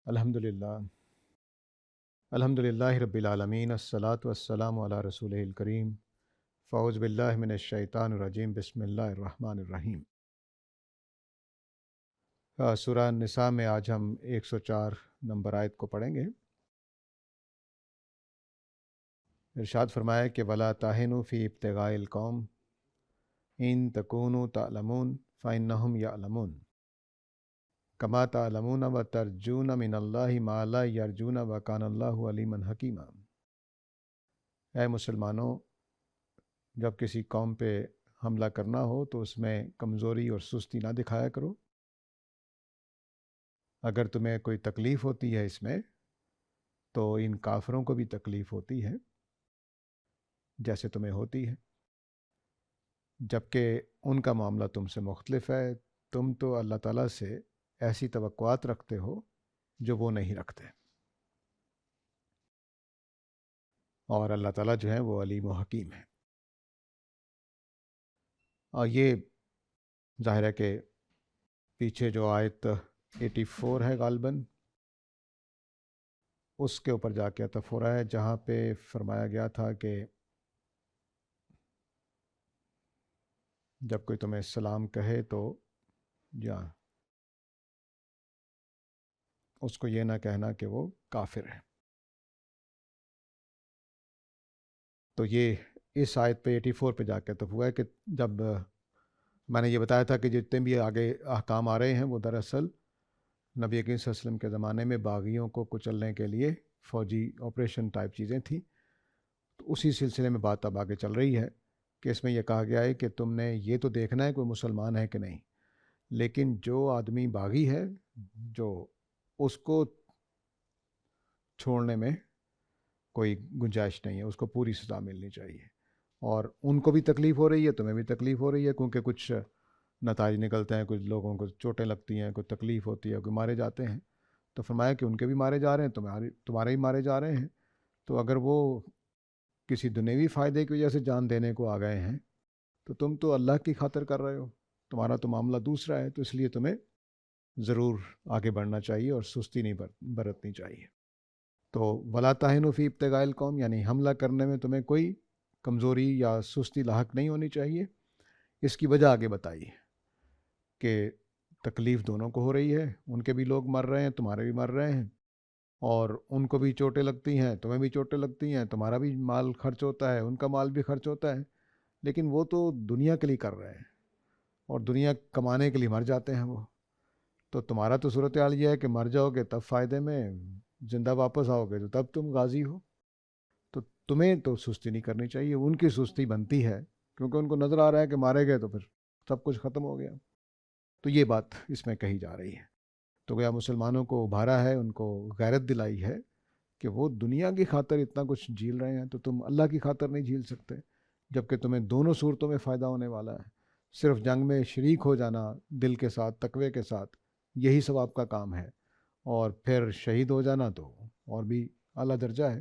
الحمدللہ الحمدللہ رب العالمین الصلاۃ والسلام علی رسول الکریم فاعوذ باللہ من الشیطان الرجیم بسم اللہ الرحمن الرحیم۔ سورہ نساء میں آج ہم 104 نمبر آیت کو پڑھیں گے۔ ارشاد فرمایا کہ ولا تاہنوا فی ابتغاء القوم ان تکونوا تعلمون فانہم یعلمون کما تعلمون وترجون من اللہ ما لا یرجون وکان اللہ علیما حکیما۔ اے مسلمانوں، جب کسی قوم پہ حملہ کرنا ہو تو اس میں کمزوری اور سستی نہ دکھایا کرو۔ اگر تمہیں کوئی تکلیف ہوتی ہے اس میں تو ان کافروں کو بھی تکلیف ہوتی ہے جیسے تمہیں ہوتی ہے، جبکہ ان کا معاملہ تم سے مختلف ہے۔ تم تو اللہ تعالیٰ سے ایسی توقعات رکھتے ہو جو وہ نہیں رکھتے، اور اللہ تعالیٰ جو ہے وہ علیم و حکیم ہے۔ اور یہ ظاہر ہے کہ پیچھے جو آیت 84 ہے غالباً، اس کے اوپر جا کے عطف ہو رہا ہے، جہاں پہ فرمایا گیا تھا کہ جب کوئی تمہیں سلام کہے تو یا اس کو یہ نہ کہنا کہ وہ کافر ہے۔ تو یہ اس آیت پہ 84 پہ جا کے عطف ہوا ہے کہ جب میں نے یہ بتایا تھا کہ جتنے بھی آگے احکام آ رہے ہیں وہ دراصل نبی کریم صلی اللہ علیہ وسلم کے زمانے میں باغیوں کو کچلنے کے لیے فوجی آپریشن ٹائپ چیزیں تھیں۔ تو اسی سلسلے میں بات اب آگے چل رہی ہے کہ اس میں یہ کہا گیا ہے کہ تم نے یہ تو دیکھنا ہے کوئی مسلمان ہے کہ نہیں، لیکن جو آدمی باغی ہے جو اس کو چھوڑنے میں کوئی گنجائش نہیں ہے، اس کو پوری سزا ملنی چاہیے۔ اور ان کو بھی تکلیف ہو رہی ہے، تمہیں بھی تکلیف ہو رہی ہے، کیونکہ کچھ نتائج نکلتے ہیں، کچھ لوگوں کو چوٹیں لگتی ہیں، کوئی تکلیف ہوتی ہے، کوئی مارے جاتے ہیں۔ تو فرمایا کہ ان کے بھی مارے جا رہے ہیں، تمہارے بھی مارے جا رہے ہیں۔ تو اگر وہ کسی دنیوی فائدے کی وجہ سے جان دینے کو آ گئے ہیں تو تم تو اللہ کی خاطر کر رہے ہو، تمہارا تو معاملہ دوسرا ہے، تو اس لیے تمہیں ضرور آگے بڑھنا چاہیے اور سستی نہیں برتنی چاہیے۔ تو ولا تاہنوا فی ابتغاء القوم، یعنی حملہ کرنے میں تمہیں کوئی کمزوری یا سستی لاحق نہیں ہونی چاہیے۔ اس کی وجہ آگے بتائی کہ تکلیف دونوں کو ہو رہی ہے، ان کے بھی لوگ مر رہے ہیں، تمہارے بھی مر رہے ہیں، اور ان کو بھی چوٹیں لگتی ہیں، تمہیں بھی چوٹیں لگتی ہیں، تمہارا بھی مال خرچ ہوتا ہے، ان کا مال بھی خرچ ہوتا ہے، لیکن وہ تو دنیا کے لیے کر رہے ہیں اور دنیا کمانے کے لیے مر جاتے ہیں وہ۔ تو تمہارا تو صورتحال یہ ہے کہ مر جاؤ گے تب فائدے میں، زندہ واپس آؤ گے تو تب تم غازی ہو۔ تو تمہیں تو سستی نہیں کرنی چاہیے، ان کی سستی بنتی ہے کیونکہ ان کو نظر آ رہا ہے کہ مارے گئے تو پھر سب کچھ ختم ہو گیا۔ تو یہ بات اس میں کہی جا رہی ہے۔ تو گویا مسلمانوں کو ابھارا ہے، ان کو غیرت دلائی ہے کہ وہ دنیا کی خاطر اتنا کچھ جھیل رہے ہیں تو تم اللہ کی خاطر نہیں جھیل سکتے، جبکہ تمہیں دونوں صورتوں میں فائدہ ہونے والا ہے۔ صرف جنگ میں شریک ہو جانا دل کے ساتھ، تقوی کے ساتھ، یہی ثواب کا کام ہے، اور پھر شہید ہو جانا تو اور بھی اعلیٰ درجہ ہے۔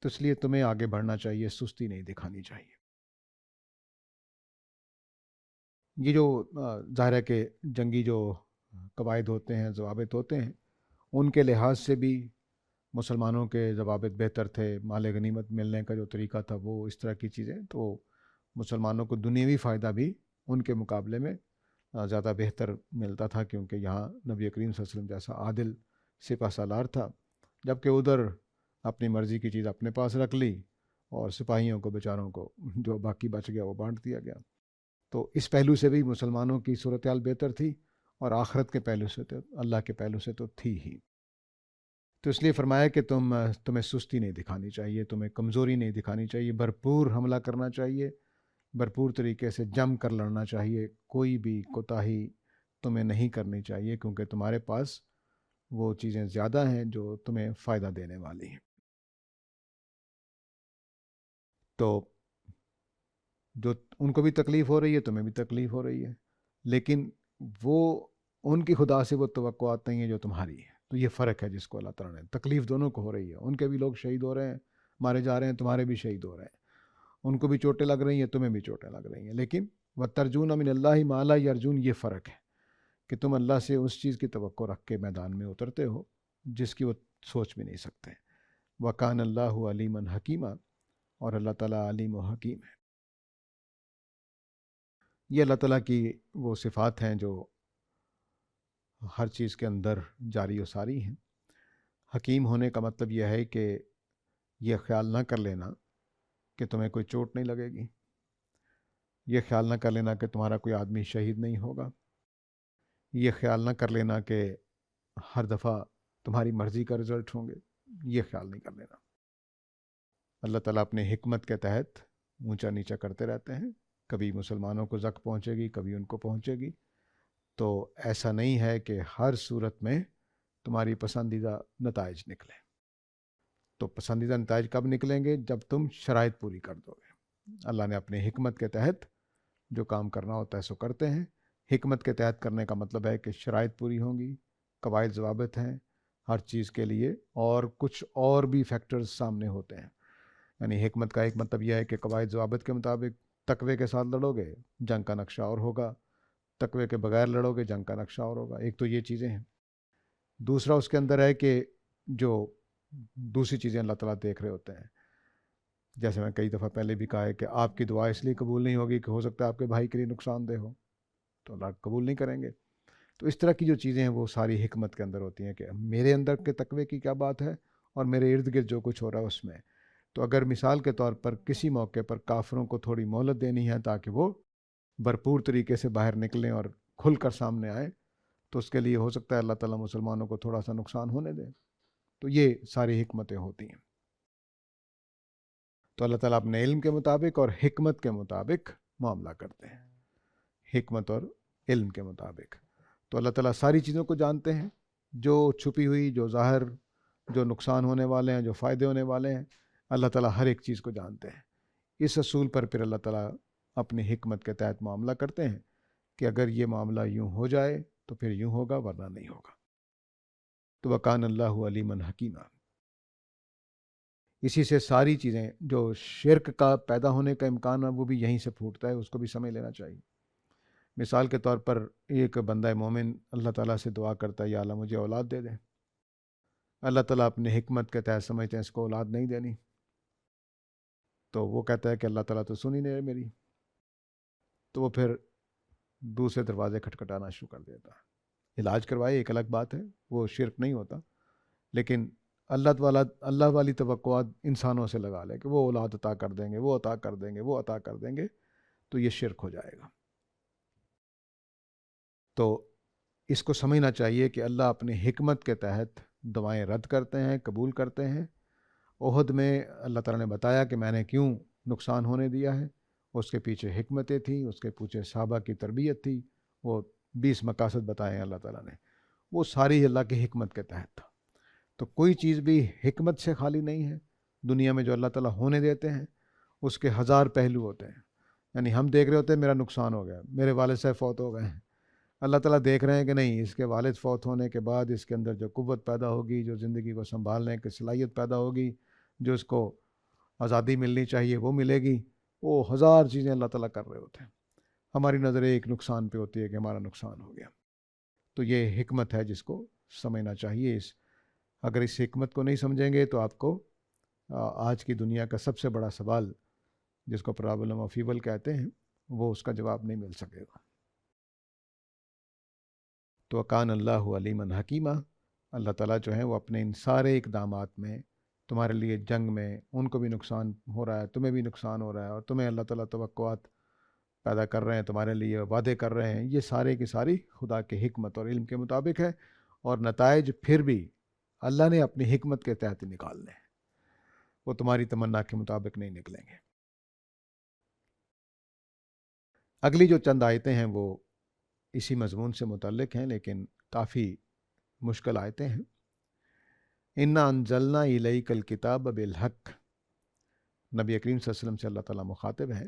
تو اس لیے تمہیں آگے بڑھنا چاہیے، سستی نہیں دکھانی چاہیے۔ یہ جو ظاہر ہے کہ جنگی جو قواعد ہوتے ہیں، ضوابط ہوتے ہیں، ان کے لحاظ سے بھی مسلمانوں کے ضوابط بہتر تھے۔ مال غنیمت ملنے کا جو طریقہ تھا وہ اس طرح کی چیزیں، تو مسلمانوں کو دنیاوی فائدہ بھی ان کے مقابلے میں زیادہ بہتر ملتا تھا، کیونکہ یہاں نبی کریم صلی اللہ علیہ وسلم جیسا عادل سپہ سالار تھا، جبکہ ادھر اپنی مرضی کی چیز اپنے پاس رکھ لی اور سپاہیوں کو بیچاروں کو جو باقی بچ گیا وہ بانٹ دیا گیا۔ تو اس پہلو سے بھی مسلمانوں کی صورتحال بہتر تھی، اور آخرت کے پہلو سے تو اللہ کے پہلو سے تو تھی ہی۔ تو اس لیے فرمایا کہ تمہیں سستی نہیں دکھانی چاہیے، تمہیں کمزوری نہیں دکھانی چاہیے، بھرپور حملہ کرنا چاہیے، بھرپور طریقے سے جم کر لڑنا چاہیے، کوئی بھی کوتاہی تمہیں نہیں کرنی چاہیے، کیونکہ تمہارے پاس وہ چیزیں زیادہ ہیں جو تمہیں فائدہ دینے والی ہیں۔ تو جو ان کو بھی تکلیف ہو رہی ہے، تمہیں بھی تکلیف ہو رہی ہے، لیکن وہ ان کی خدا سے وہ توقعات نہیں ہیں جو تمہاری ہے۔ تو یہ فرق ہے جس کو اللہ تعالیٰ نے، تکلیف دونوں کو ہو رہی ہے، ان کے بھی لوگ شہید ہو رہے ہیں، مارے جا رہے ہیں، تمہارے بھی شہید ہو رہے ہیں، ان کو بھی چوٹیں لگ رہی ہیں، تمہیں بھی چوٹیں لگ رہی ہیں، لیکن وَتَرْجُونَ مِنَ اللَّهِ مَا لَا يَرْجُونَ، یہ فرق ہے کہ تم اللہ سے اس چیز کی توقع رکھ کے میدان میں اترتے ہو جس کی وہ سوچ بھی نہیں سکتے. وکان اللہ علیمًا حکیمہ، اور اللہ تعالیٰ علیم و حکیم ہے. یہ اللہ تعالیٰ کی وہ صفات ہیں جو ہر چیز کے اندر جاری و ساری ہیں. حکیم ہونے کا مطلب یہ ہے کہ یہ خیال نہ کر لینا کہ تمہیں کوئی چوٹ نہیں لگے گی، یہ خیال نہ کر لینا کہ تمہارا کوئی آدمی شہید نہیں ہوگا، یہ خیال نہ کر لینا کہ ہر دفعہ تمہاری مرضی کا رزلٹ ہوں گے، یہ خیال نہیں کر لینا. اللہ تعالیٰ اپنے حکمت کے تحت اونچا نیچا کرتے رہتے ہیں. کبھی مسلمانوں کو زک پہنچے گی، کبھی ان کو پہنچے گی. تو ایسا نہیں ہے کہ ہر صورت میں تمہاری پسندیدہ نتائج نکلیں. تو پسندیدہ نتائج کب نکلیں گے؟ جب تم شرائط پوری کر دو گے. اللہ نے اپنے حکمت کے تحت جو کام کرنا ہوتا ہے سو کرتے ہیں. حکمت کے تحت کرنے کا مطلب ہے کہ شرائط پوری ہوں گی، قواعد ضوابط ہیں ہر چیز کے لیے، اور کچھ اور بھی فیکٹرز سامنے ہوتے ہیں. یعنی حکمت کا ایک مطلب یہ ہے کہ قواعد ضوابط کے مطابق تقوی کے ساتھ لڑو گے، جنگ کا نقشہ اور ہوگا. تقوی کے بغیر لڑو گے، جنگ کا نقشہ اور ہوگا. ایک تو یہ چیزیں ہیں. دوسرا اس کے اندر ہے کہ جو دوسری چیزیں اللہ تعالیٰ دیکھ رہے ہوتے ہیں. جیسے میں کئی دفعہ پہلے بھی کہا ہے کہ آپ کی دعا اس لیے قبول نہیں ہوگی کہ ہو سکتا ہے آپ کے بھائی کے لیے نقصان دہ ہو، تو اللہ قبول نہیں کریں گے. تو اس طرح کی جو چیزیں ہیں وہ ساری حکمت کے اندر ہوتی ہیں کہ میرے اندر کے تقوی کی کیا بات ہے اور میرے ارد گرد جو کچھ ہو رہا ہے اس میں. تو اگر مثال کے طور پر کسی موقع پر کافروں کو تھوڑی مہلت دینی ہے تاکہ وہ بھرپور طریقے سے باہر نکلیں اور کھل کر سامنے آئیں، تو اس کے لیے ہو سکتا ہے اللہ تعالیٰ مسلمانوں کو تھوڑا سا نقصان ہونے دے. تو یہ ساری حکمتیں ہوتی ہیں. تو اللہ تعالیٰ اپنے علم کے مطابق اور حکمت کے مطابق معاملہ کرتے ہیں. حکمت اور علم کے مطابق. تو اللہ تعالیٰ ساری چیزوں کو جانتے ہیں، جو چھپی ہوئی، جو ظاہر، جو نقصان ہونے والے ہیں، جو فائدے ہونے والے ہیں. اللہ تعالیٰ ہر ایک چیز کو جانتے ہیں. اس اصول پر پھر اللہ تعالیٰ اپنی حکمت کے تحت معاملہ کرتے ہیں کہ اگر یہ معاملہ یوں ہو جائے تو پھر یوں ہوگا، ورنہ نہیں ہوگا. تو وکان اللہ علیمًا حکیمہ. اسی سے ساری چیزیں جو شرک کا پیدا ہونے کا امکان ہے وہ بھی یہیں سے پھوٹتا ہے، اس کو بھی سمجھ لینا چاہیے. مثال کے طور پر ایک بندہ مومن اللہ تعالیٰ سے دعا کرتا ہے یا اللہ مجھے اولاد دے دے. اللہ تعالیٰ اپنے حکمت کے تحت سمجھتے ہیں اس کو اولاد نہیں دینی، تو وہ کہتا ہے کہ اللہ تعالیٰ تو سن ہی نہیں رہے میری. تو وہ پھر دوسرے دروازے کھٹکھٹانا شروع کر دیتا. علاج کروائے ایک الگ بات ہے، وہ شرک نہیں ہوتا، لیکن اللہ والی توقعات انسانوں سے لگا لے کہ وہ اولاد عطا کر دیں گے، وہ عطا کر دیں گے، وہ عطا کر دیں گے، تو یہ شرک ہو جائے گا. تو اس کو سمجھنا چاہیے کہ اللہ اپنی حکمت کے تحت دعائیں رد کرتے ہیں، قبول کرتے ہیں. احد میں اللہ تعالیٰ نے بتایا کہ میں نے کیوں نقصان ہونے دیا ہے. اس کے پیچھے حکمتیں تھیں، اس کے پیچھے صحابہ کی تربیت تھی. وہ 20 مقاصد بتائے ہیں اللہ تعالیٰ نے، وہ ساری اللہ کی حکمت کے تحت تھا. تو کوئی چیز بھی حکمت سے خالی نہیں ہے. دنیا میں جو اللہ تعالیٰ ہونے دیتے ہیں اس کے 1000 پہلو ہوتے ہیں. یعنی ہم دیکھ رہے ہوتے ہیں میرا نقصان ہو گیا، میرے والد صاحب فوت ہو گئے ہیں. اللہ تعالیٰ دیکھ رہے ہیں کہ نہیں، اس کے والد فوت ہونے کے بعد اس کے اندر جو قوت پیدا ہوگی، جو زندگی کو سنبھالنے کی صلاحیت پیدا ہوگی، جو اس کو آزادی ملنی چاہیے وہ ملے گی. وہ 1000 چیزیں اللہ تعالیٰ کر رہے ہوتے ہیں. ہماری نظر ایک نقصان پہ ہوتی ہے کہ ہمارا نقصان ہو گیا. تو یہ حکمت ہے جس کو سمجھنا چاہیے. اگر اس حکمت کو نہیں سمجھیں گے تو آپ کو آج کی دنیا کا سب سے بڑا سوال جس کو پرابلم آف ایول کہتے ہیں وہ اس کا جواب نہیں مل سکے گا. تو کان اللہ علیمًا حکیمہ. اللہ تعالیٰ جو ہیں وہ اپنے ان سارے اقدامات میں تمہارے لیے جنگ میں ان کو بھی نقصان ہو رہا ہے، تمہیں بھی نقصان ہو رہا ہے، اور تمہیں اللہ تعالیٰ توقعات پیدا کر رہے ہیں، تمہارے لیے وعدے کر رہے ہیں، یہ سارے کی ساری خدا کے حکمت اور علم کے مطابق ہے. اور نتائج پھر بھی اللہ نے اپنی حکمت کے تحت نکالنے ہیں، وہ تمہاری تمنا کے مطابق نہیں نکلیں گے. اگلی جو چند آیتیں ہیں وہ اسی مضمون سے متعلق ہیں لیکن کافی مشکل آیتیں ہیں. انا انزلنا الیک الکتاب بالحق. نبی کریم صلی اللہ علیہ وسلم سے اللہ تعالیٰ مخاطب ہے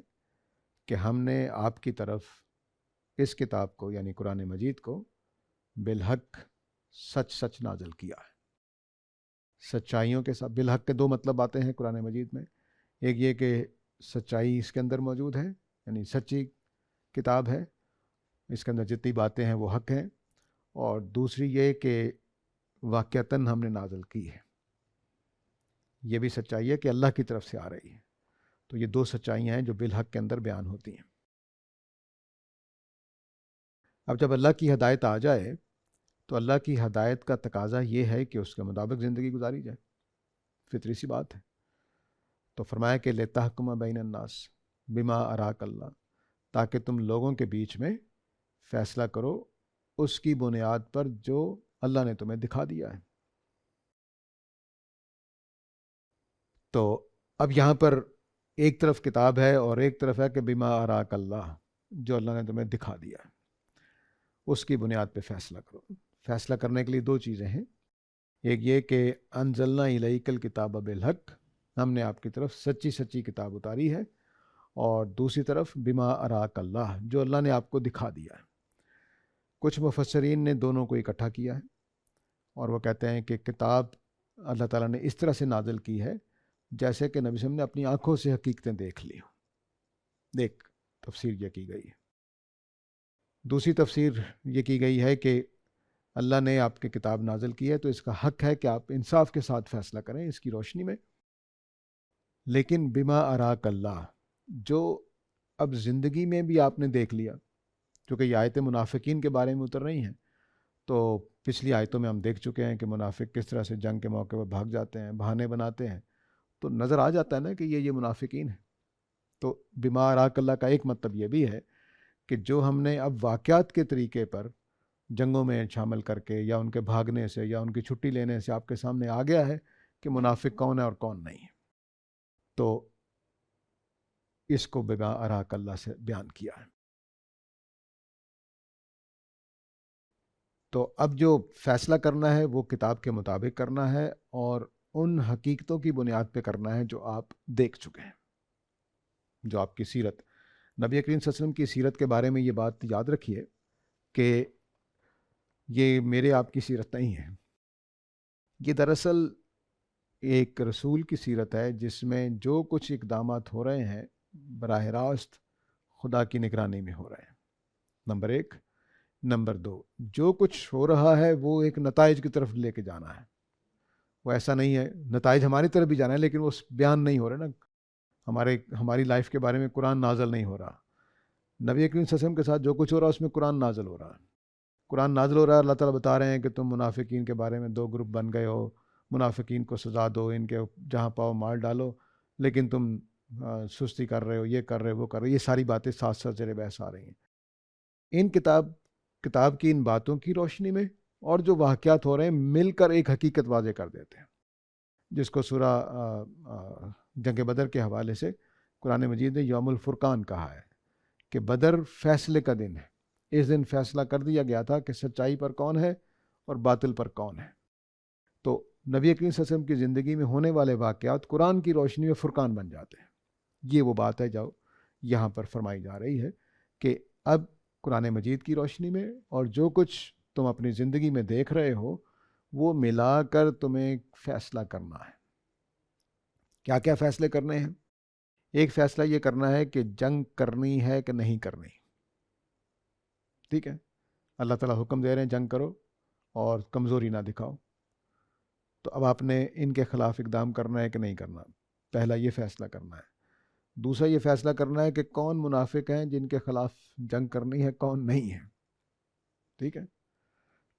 کہ ہم نے آپ کی طرف اس کتاب کو یعنی قرآن مجید کو بالحق سچ نازل کیا ہے، سچائیوں کے ساتھ. بالحق کے 2 مطلب آتے ہیں قرآن مجید میں. ایک یہ کہ سچائی اس کے اندر موجود ہے، یعنی سچی کتاب ہے، اس کے اندر جتنی باتیں ہیں وہ حق ہیں. اور دوسری یہ کہ واقعتاً ہم نے نازل کی ہے، یہ بھی سچائی ہے کہ اللہ کی طرف سے آ رہی ہے۔ تو یہ دو سچائیاں ہیں جو بالحق کے اندر بیان ہوتی ہیں۔ اب جب اللہ کی ہدایت آ جائے تو اللہ کی ہدایت کا تقاضا یہ ہے کہ اس کے مطابق زندگی گزاری جائے، فطری سی بات ہے۔ تو فرمایا کہ لِتَحْكُمَ بَيْنَ النَّاسِ بِمَا أَرَاكَ اللَّهُ، تاکہ تم لوگوں کے بیچ میں فیصلہ کرو اس کی بنیاد پر جو اللہ نے تمہیں دکھا دیا ہے۔ تو اب یہاں پر ایک طرف کتاب ہے اور ایک طرف ہے کہ بِمَا أَرَاكَ اللَّهُ، جو اللہ نے تمہیں دکھا دیا ہے اس کی بنیاد پہ فیصلہ کرو۔ فیصلہ کرنے کے لیے دو چیزیں ہیں، ایک یہ کہ انزلنا الیک الکتاب بالحق، ہم نے آپ کی طرف سچی سچی کتاب اتاری ہے، اور دوسری طرف بما اراک اللہ، جو اللہ نے آپ کو دکھا دیا ہے۔ کچھ مفسرین نے دونوں کو اکٹھا کیا ہے اور وہ کہتے ہیں کہ کتاب اللہ تعالیٰ نے اس طرح سے نازل کی ہے جیسے کہ نبی صلی اللہ علیہ وسلم نے اپنی آنکھوں سے حقیقتیں دیکھ لی ہوں۔ دیکھ تفسیر یہ کی گئی ہے۔ دوسری تفسیر یہ کی گئی ہے کہ اللہ نے آپ کی کتاب نازل کی ہے تو اس کا حق ہے کہ آپ انصاف کے ساتھ فیصلہ کریں اس کی روشنی میں، لیکن بما اراک اللہ، جو اب زندگی میں بھی آپ نے دیکھ لیا، کیونکہ یہ آیتیں منافقین کے بارے میں اتر رہی ہیں، تو پچھلی آیتوں میں ہم دیکھ چکے ہیں کہ منافق کس طرح سے جنگ کے موقع پر بھاگ جاتے ہیں، بہانے بناتے ہیں، تو نظر آ جاتا ہے نا کہ یہ منافقین ہیں۔ تو بما اراک اللہ کا ایک مطلب یہ بھی ہے کہ جو ہم نے اب واقعات کے طریقے پر جنگوں میں شامل کر کے یا ان کے بھاگنے سے یا ان کی چھٹی لینے سے آپ کے سامنے آ گیا ہے کہ منافق کون ہے اور کون نہیں ہے، تو اس کو بما اراک اللہ سے بیان کیا ہے۔ تو اب جو فیصلہ کرنا ہے وہ کتاب کے مطابق کرنا ہے اور ان حقیقتوں کی بنیاد پہ کرنا ہے جو آپ دیکھ چکے ہیں، جو آپ کی سیرت، نبی کریم صلی اللہ علیہ وسلم کی سیرت کے بارے میں یہ بات یاد رکھیے کہ یہ میرے آپ کی سیرت نہیں ہے، یہ دراصل ایک رسول کی سیرت ہے جس میں جو کچھ اقدامات ہو رہے ہیں براہ راست خدا کی نگرانی میں ہو رہے ہیں، نمبر ایک۔ نمبر دو، جو کچھ ہو رہا ہے وہ ایک نتائج کی طرف لے کے جانا ہے، وہ ایسا نہیں ہے، نتائج ہماری طرف بھی جانا ہے لیکن وہ بیان نہیں ہو رہے نا، ہماری لائف کے بارے میں قرآن نازل نہیں ہو رہا۔ نبی کریم صلی اللہ علیہ وسلم کے ساتھ جو کچھ ہو رہا ہے اس میں قرآن نازل ہو رہا ہے، قرآن نازل ہو رہا ہے، اللہ تعالیٰ بتا رہے ہیں کہ تم منافقین کے بارے میں دو گروپ بن گئے ہو، منافقین کو سزا دو، ان کے جہاں پاؤ مار ڈالو، لیکن تم سستی کر رہے ہو، یہ کر رہے ہو، وہ کر رہے ہو، یہ ساری باتیں ساتھ ساتھ زیر بحث آ رہی ہیں۔ ان کتاب کی ان باتوں کی روشنی میں اور جو واقعات ہو رہے ہیں مل کر ایک حقیقت واضح کر دیتے ہیں، جس کو سورہ جنگ بدر کے حوالے سے قرآن مجید نے یوم الفرقان کہا ہے کہ بدر فیصلے کا دن ہے، اس دن فیصلہ کر دیا گیا تھا کہ سچائی پر کون ہے اور باطل پر کون ہے۔ تو نبی کریم صلی اللہ علیہ وسلم کی زندگی میں ہونے والے واقعات قرآن کی روشنی میں فرقان بن جاتے ہیں۔ یہ وہ بات ہے جو یہاں پر فرمائی جا رہی ہے کہ اب قرآن مجید کی روشنی میں اور جو کچھ تم اپنی زندگی میں دیکھ رہے ہو وہ ملا کر تمہیں فیصلہ کرنا ہے۔ کیا کیا فیصلے کرنے ہیں؟ ایک فیصلہ یہ کرنا ہے کہ جنگ کرنی ہے کہ نہیں کرنی، ٹھیک ہے، اللہ تعالیٰ حکم دے رہے ہیں جنگ کرو اور کمزوری نہ دکھاؤ، تو اب آپ نے ان کے خلاف اقدام کرنا ہے کہ نہیں کرنا، پہلا یہ فیصلہ کرنا ہے۔ دوسرا یہ فیصلہ کرنا ہے کہ کون منافق ہیں جن کے خلاف جنگ کرنی ہے، کون نہیں ہے، ٹھیک ہے۔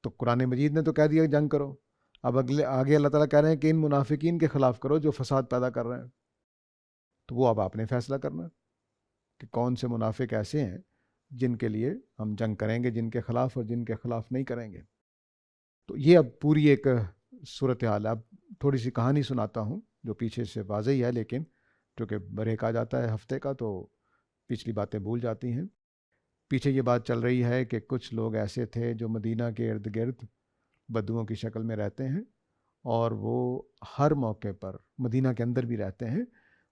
تو قرآن مجید نے تو کہہ دیا جنگ کرو، اب آگے اللہ تعالیٰ کہہ رہے ہیں کہ ان منافقین کے خلاف کرو جو فساد پیدا کر رہے ہیں، تو وہ اب آپ نے فیصلہ کرنا کہ کون سے منافق ایسے ہیں جن کے لیے ہم جنگ کریں گے، جن کے خلاف، اور جن کے خلاف نہیں کریں گے۔ تو یہ اب پوری ایک صورتحال ہے۔ اب تھوڑی سی کہانی سناتا ہوں جو پیچھے سے واضح ہے، لیکن کیونکہ بریک آ جاتا ہے ہفتے کا تو پچھلی باتیں بھول جاتی ہیں۔ پیچھے یہ بات چل رہی ہے کہ کچھ لوگ ایسے تھے جو مدینہ کے ارد گرد بدوؤں کی شکل میں رہتے ہیں، اور وہ ہر موقع پر، مدینہ کے اندر بھی رہتے ہیں،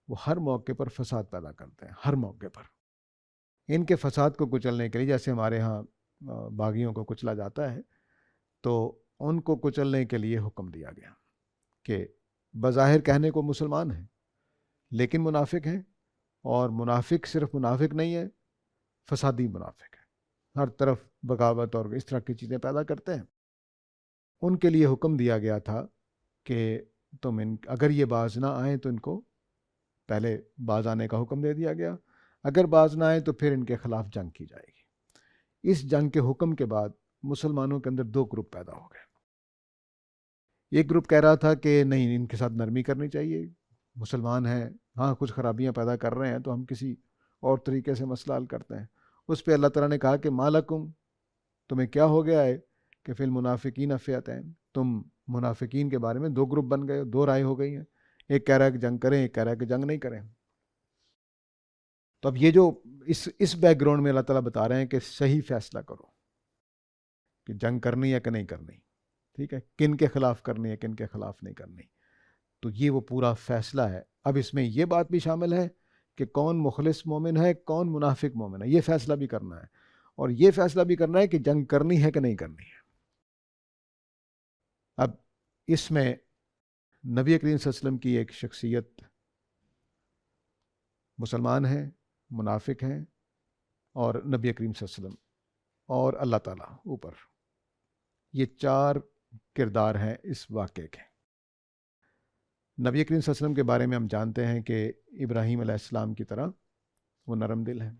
وہ ہر موقع پر فساد پیدا کرتے ہیں، ہر موقع پر۔ ان کے فساد کو کچلنے کے لیے، جیسے ہمارے ہاں باغیوں کو کچلا جاتا ہے، تو ان کو کچلنے کے لیے حکم دیا گیا کہ بظاہر کہنے کو مسلمان ہیں لیکن منافق ہیں، اور منافق صرف منافق نہیں ہے، فسادی منافق ہے، ہر طرف بغاوت اور اس طرح کی چیزیں پیدا کرتے ہیں۔ ان کے لیے حکم دیا گیا تھا کہ تم اگر یہ باز نہ آئیں تو ان کو پہلے باز آنے کا حکم دے دیا گیا، اگر باز نہ آئیں تو پھر ان کے خلاف جنگ کی جائے گی۔ اس جنگ کے حکم کے بعد مسلمانوں کے اندر دو گروپ پیدا ہو گئے۔ ایک گروپ کہہ رہا تھا کہ نہیں، ان کے ساتھ نرمی کرنی چاہیے، مسلمان ہیں، ہاں کچھ خرابیاں پیدا کر رہے ہیں تو ہم کسی اور طریقے سے مسئلہ حل کرتے ہیں۔ اس پہ اللہ تعالیٰ نے کہا کہ مالکم، تمہیں کیا ہو گیا ہے کہ فی المنافقین فئتین، تم منافقین کے بارے میں دو گروپ بن گئے، دو رائے ہو گئی ہیں، ایک کہہ رہا ہے کہ جنگ کریں، ایک کہہ رہا ہے کہ جنگ نہیں کریں۔ تو اب یہ جو اس بیک گراؤنڈ میں اللہ تعالیٰ بتا رہے ہیں کہ صحیح فیصلہ کرو کہ جنگ کرنی ہے کہ نہیں کرنی، ٹھیک ہے، کن کے خلاف کرنی ہے، کن کے خلاف نہیں کرنی۔ تو یہ وہ پورا فیصلہ ہے۔ اب اس میں یہ بات بھی شامل ہے کہ کون مخلص مومن ہے، کون منافق مومن ہے، یہ فیصلہ بھی کرنا ہے، اور یہ فیصلہ بھی کرنا ہے کہ جنگ کرنی ہے کہ نہیں کرنی ہے۔ اب اس میں نبی کریم صلی اللہ علیہ وسلم کی ایک شخصیت، مسلمان ہیں، منافق ہیں، اور نبی کریم صلی اللہ علیہ وسلم اور اللہ تعالیٰ اوپر، یہ چار کردار ہیں اس واقعے کے۔ نبی کریم صلی اللہ علیہ وسلم کے بارے میں ہم جانتے ہیں کہ ابراہیم علیہ السلام کی طرح وہ نرم دل ہیں،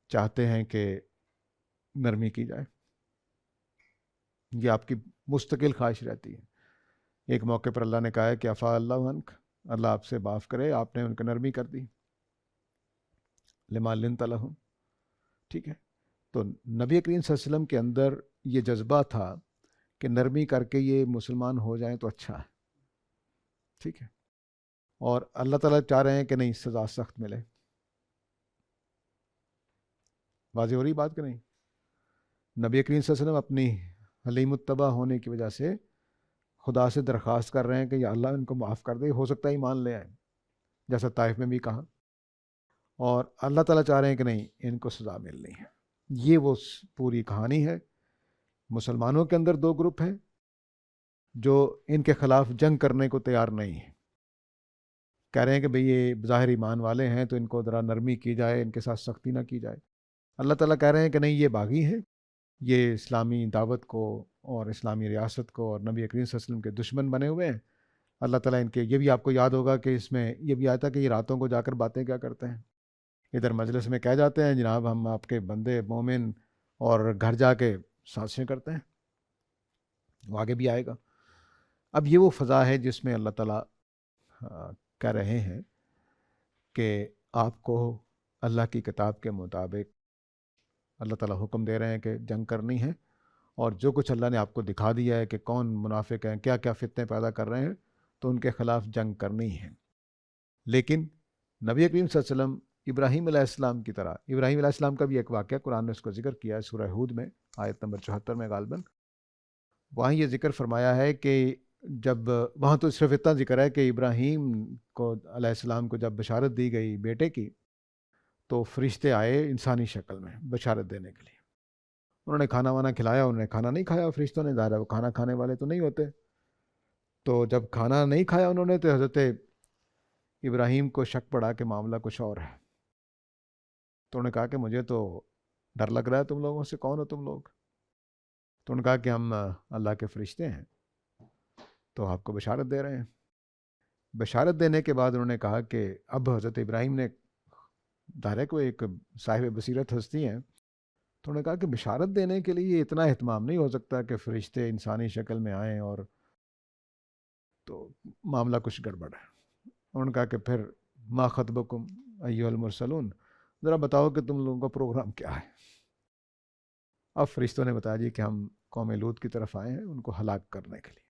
چاہتے ہیں کہ نرمی کی جائے، یہ آپ کی مستقل خواہش رہتی ہے۔ ایک موقع پر اللہ نے کہا ہے کہ عفا اللہ عنک، اللہ آپ سے معاف کرے، آپ نے ان کو نرمی کر دی، لما لنت لہم، ٹھیک ہے۔ تو نبی کریم صلی اللہ علیہ وسلم کے اندر یہ جذبہ تھا کہ نرمی کر کے یہ مسلمان ہو جائیں تو اچھا ہے، ٹھیک ہے، اور اللہ تعالیٰ چاہ رہے ہیں کہ نہیں، سزا سخت ملے۔ واضح ہو رہی بات کہ نہیں؟ نبی کریم صلی اللہ علیہ وسلم اپنی حلیم الطبع ہونے کی وجہ سے خدا سے درخواست کر رہے ہیں کہ یا اللہ ان کو معاف کر دے، ہو سکتا ہے ایمان لے آئیں، جیسا طائف میں بھی کہا، اور اللہ تعالیٰ چاہ رہے ہیں کہ نہیں، ان کو سزا ملنی ہے۔ یہ وہ پوری کہانی ہے۔ مسلمانوں کے اندر دو گروپ ہیں جو ان کے خلاف جنگ کرنے کو تیار نہیں ہیں، کہہ رہے ہیں کہ بھئی یہ ظاہر ایمان والے ہیں تو ان کو ذرا نرمی کی جائے، ان کے ساتھ سختی نہ کی جائے۔ اللہ تعالیٰ کہہ رہے ہیں کہ نہیں، یہ باغی ہیں، یہ اسلامی دعوت کو اور اسلامی ریاست کو اور نبی کریم صلی اللہ علیہ وسلم کے دشمن بنے ہوئے ہیں۔ اللہ تعالیٰ ان کے، یہ بھی آپ کو یاد ہوگا کہ اس میں یہ بھی آتا کہ یہ راتوں کو جا کر باتیں کیا کرتے ہیں، ادھر مجلس میں کہہ جاتے ہیں جناب ہم آپ کے بندے مومن، اور گھر جا کے سازشیں کرتے ہیں، وہ آگے بھی آئے گا۔ اب یہ وہ فضا ہے جس میں اللہ تعالیٰ کہہ رہے ہیں کہ آپ کو اللہ کی کتاب کے مطابق اللہ تعالیٰ حکم دے رہے ہیں کہ جنگ کرنی ہے، اور جو کچھ اللہ نے آپ کو دکھا دیا ہے کہ کون منافق ہیں، کیا کیا فتنے پیدا کر رہے ہیں، تو ان کے خلاف جنگ کرنی ہے۔ لیکن نبی کریم صلی اللہ علیہ وسلم ابراہیم علیہ السلام کی طرح، ابراہیم علیہ السلام کا بھی ایک واقعہ قرآن نے اس کو ذکر کیا ہے، سورہ ہود میں آیت نمبر 74 میں غالباً، وہاں یہ ذکر فرمایا ہے کہ جب وہاں تو صرف اتنا ذکر ہے کہ ابراہیم کو علیہ السلام کو جب بشارت دی گئی بیٹے کی، تو فرشتے آئے انسانی شکل میں بشارت دینے کے لیے، انہوں نے کھانا وانا کھلایا، انہوں نے کھانا نہیں کھایا، فرشتوں نے، ظاہر ہے وہ کھانا کھانے والے تو نہیں ہوتے، تو جب کھانا نہیں کھایا انہوں نے، تو حضرت ابراہیم کو شک پڑا کہ معاملہ کچھ اور ہے، تو انہوں نے کہا کہ مجھے تو ڈر لگ رہا ہے تم لوگوں سے، کون ہو تم لوگ؟ تو انہوں نے کہا کہ ہم اللہ کے فرشتے ہیں، تو آپ کو بشارت دے رہے ہیں۔ بشارت دینے کے بعد انہوں نے کہا کہ اب حضرت ابراہیم نے، ظاہر ہے کوئی ایک صاحب بصیرت ہستی ہیں، تو انہوں نے کہا کہ بشارت دینے کے لیے اتنا اہتمام نہیں ہو سکتا کہ فرشتے انسانی شکل میں آئیں، اور تو معاملہ کچھ گڑبڑ ہے۔ انہوں نے کہا کہ پھر ما خطبکم ایھا المرسلون، ذرا بتاؤ کہ تم لوگوں کا پروگرام کیا ہے۔ اب فرشتوں نے بتایا جی کہ ہم قوم لوط کی طرف آئے ہیں ان کو ہلاک کرنے کے لیے۔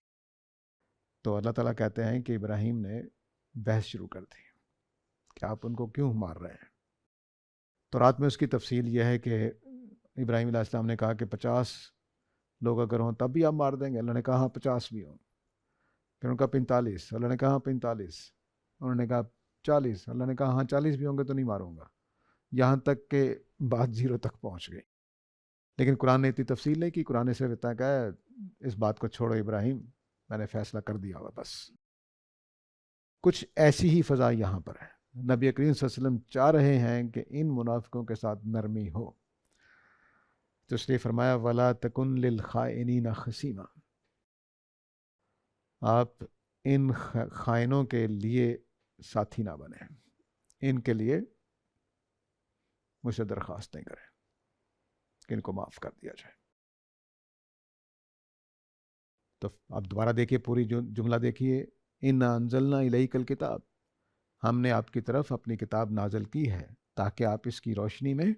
تو اللہ تعالیٰ کہتے ہیں کہ ابراہیم نے بحث شروع کر دی کہ آپ ان کو کیوں مار رہے ہیں۔ تو رات میں اس کی تفصیل یہ ہے کہ ابراہیم علیہ السلام نے کہا کہ 50 لوگ اگر ہوں تب بھی آپ مار دیں گے؟ اللہ نے کہا ہاں 50 بھی ہوں۔ پھر ان کا 45، اللہ نے کہا ہاں 45، انہوں نے کہا 40، اللہ نے کہا ہاں 40 بھی ہوں گے تو نہیں ماروں گا، یہاں تک کہ بات 0 تک پہنچ گئی۔ لیکن قرآن نے اتنی تفصیل نہیں کی، قرآن نے صرف اتنا کہا ہے اس بات کو چھوڑو ابراہیم، میں نے فیصلہ کر دیا ہوا بس۔ کچھ ایسی ہی فضا یہاں پر ہے، نبی کریم صلی اللہ علیہ وسلم چاہ رہے ہیں کہ ان منافقوں کے ساتھ نرمی ہو، تو اس لیے فرمایا ولا تکن للخائنین خصیما، آپ ان خائنوں کے لیے ساتھی نہ بنیں، ان کے لیے مجھ سے درخواست نہیں کریں کہ ان کو معاف کر دیا جائے۔ تو اب دوبارہ دیکھیے پوری جملہ دیکھیے، انا انزلنا الیک الکتاب، ہم نے آپ کی طرف اپنی کتاب نازل کی ہے تاکہ آپ اس کی روشنی میں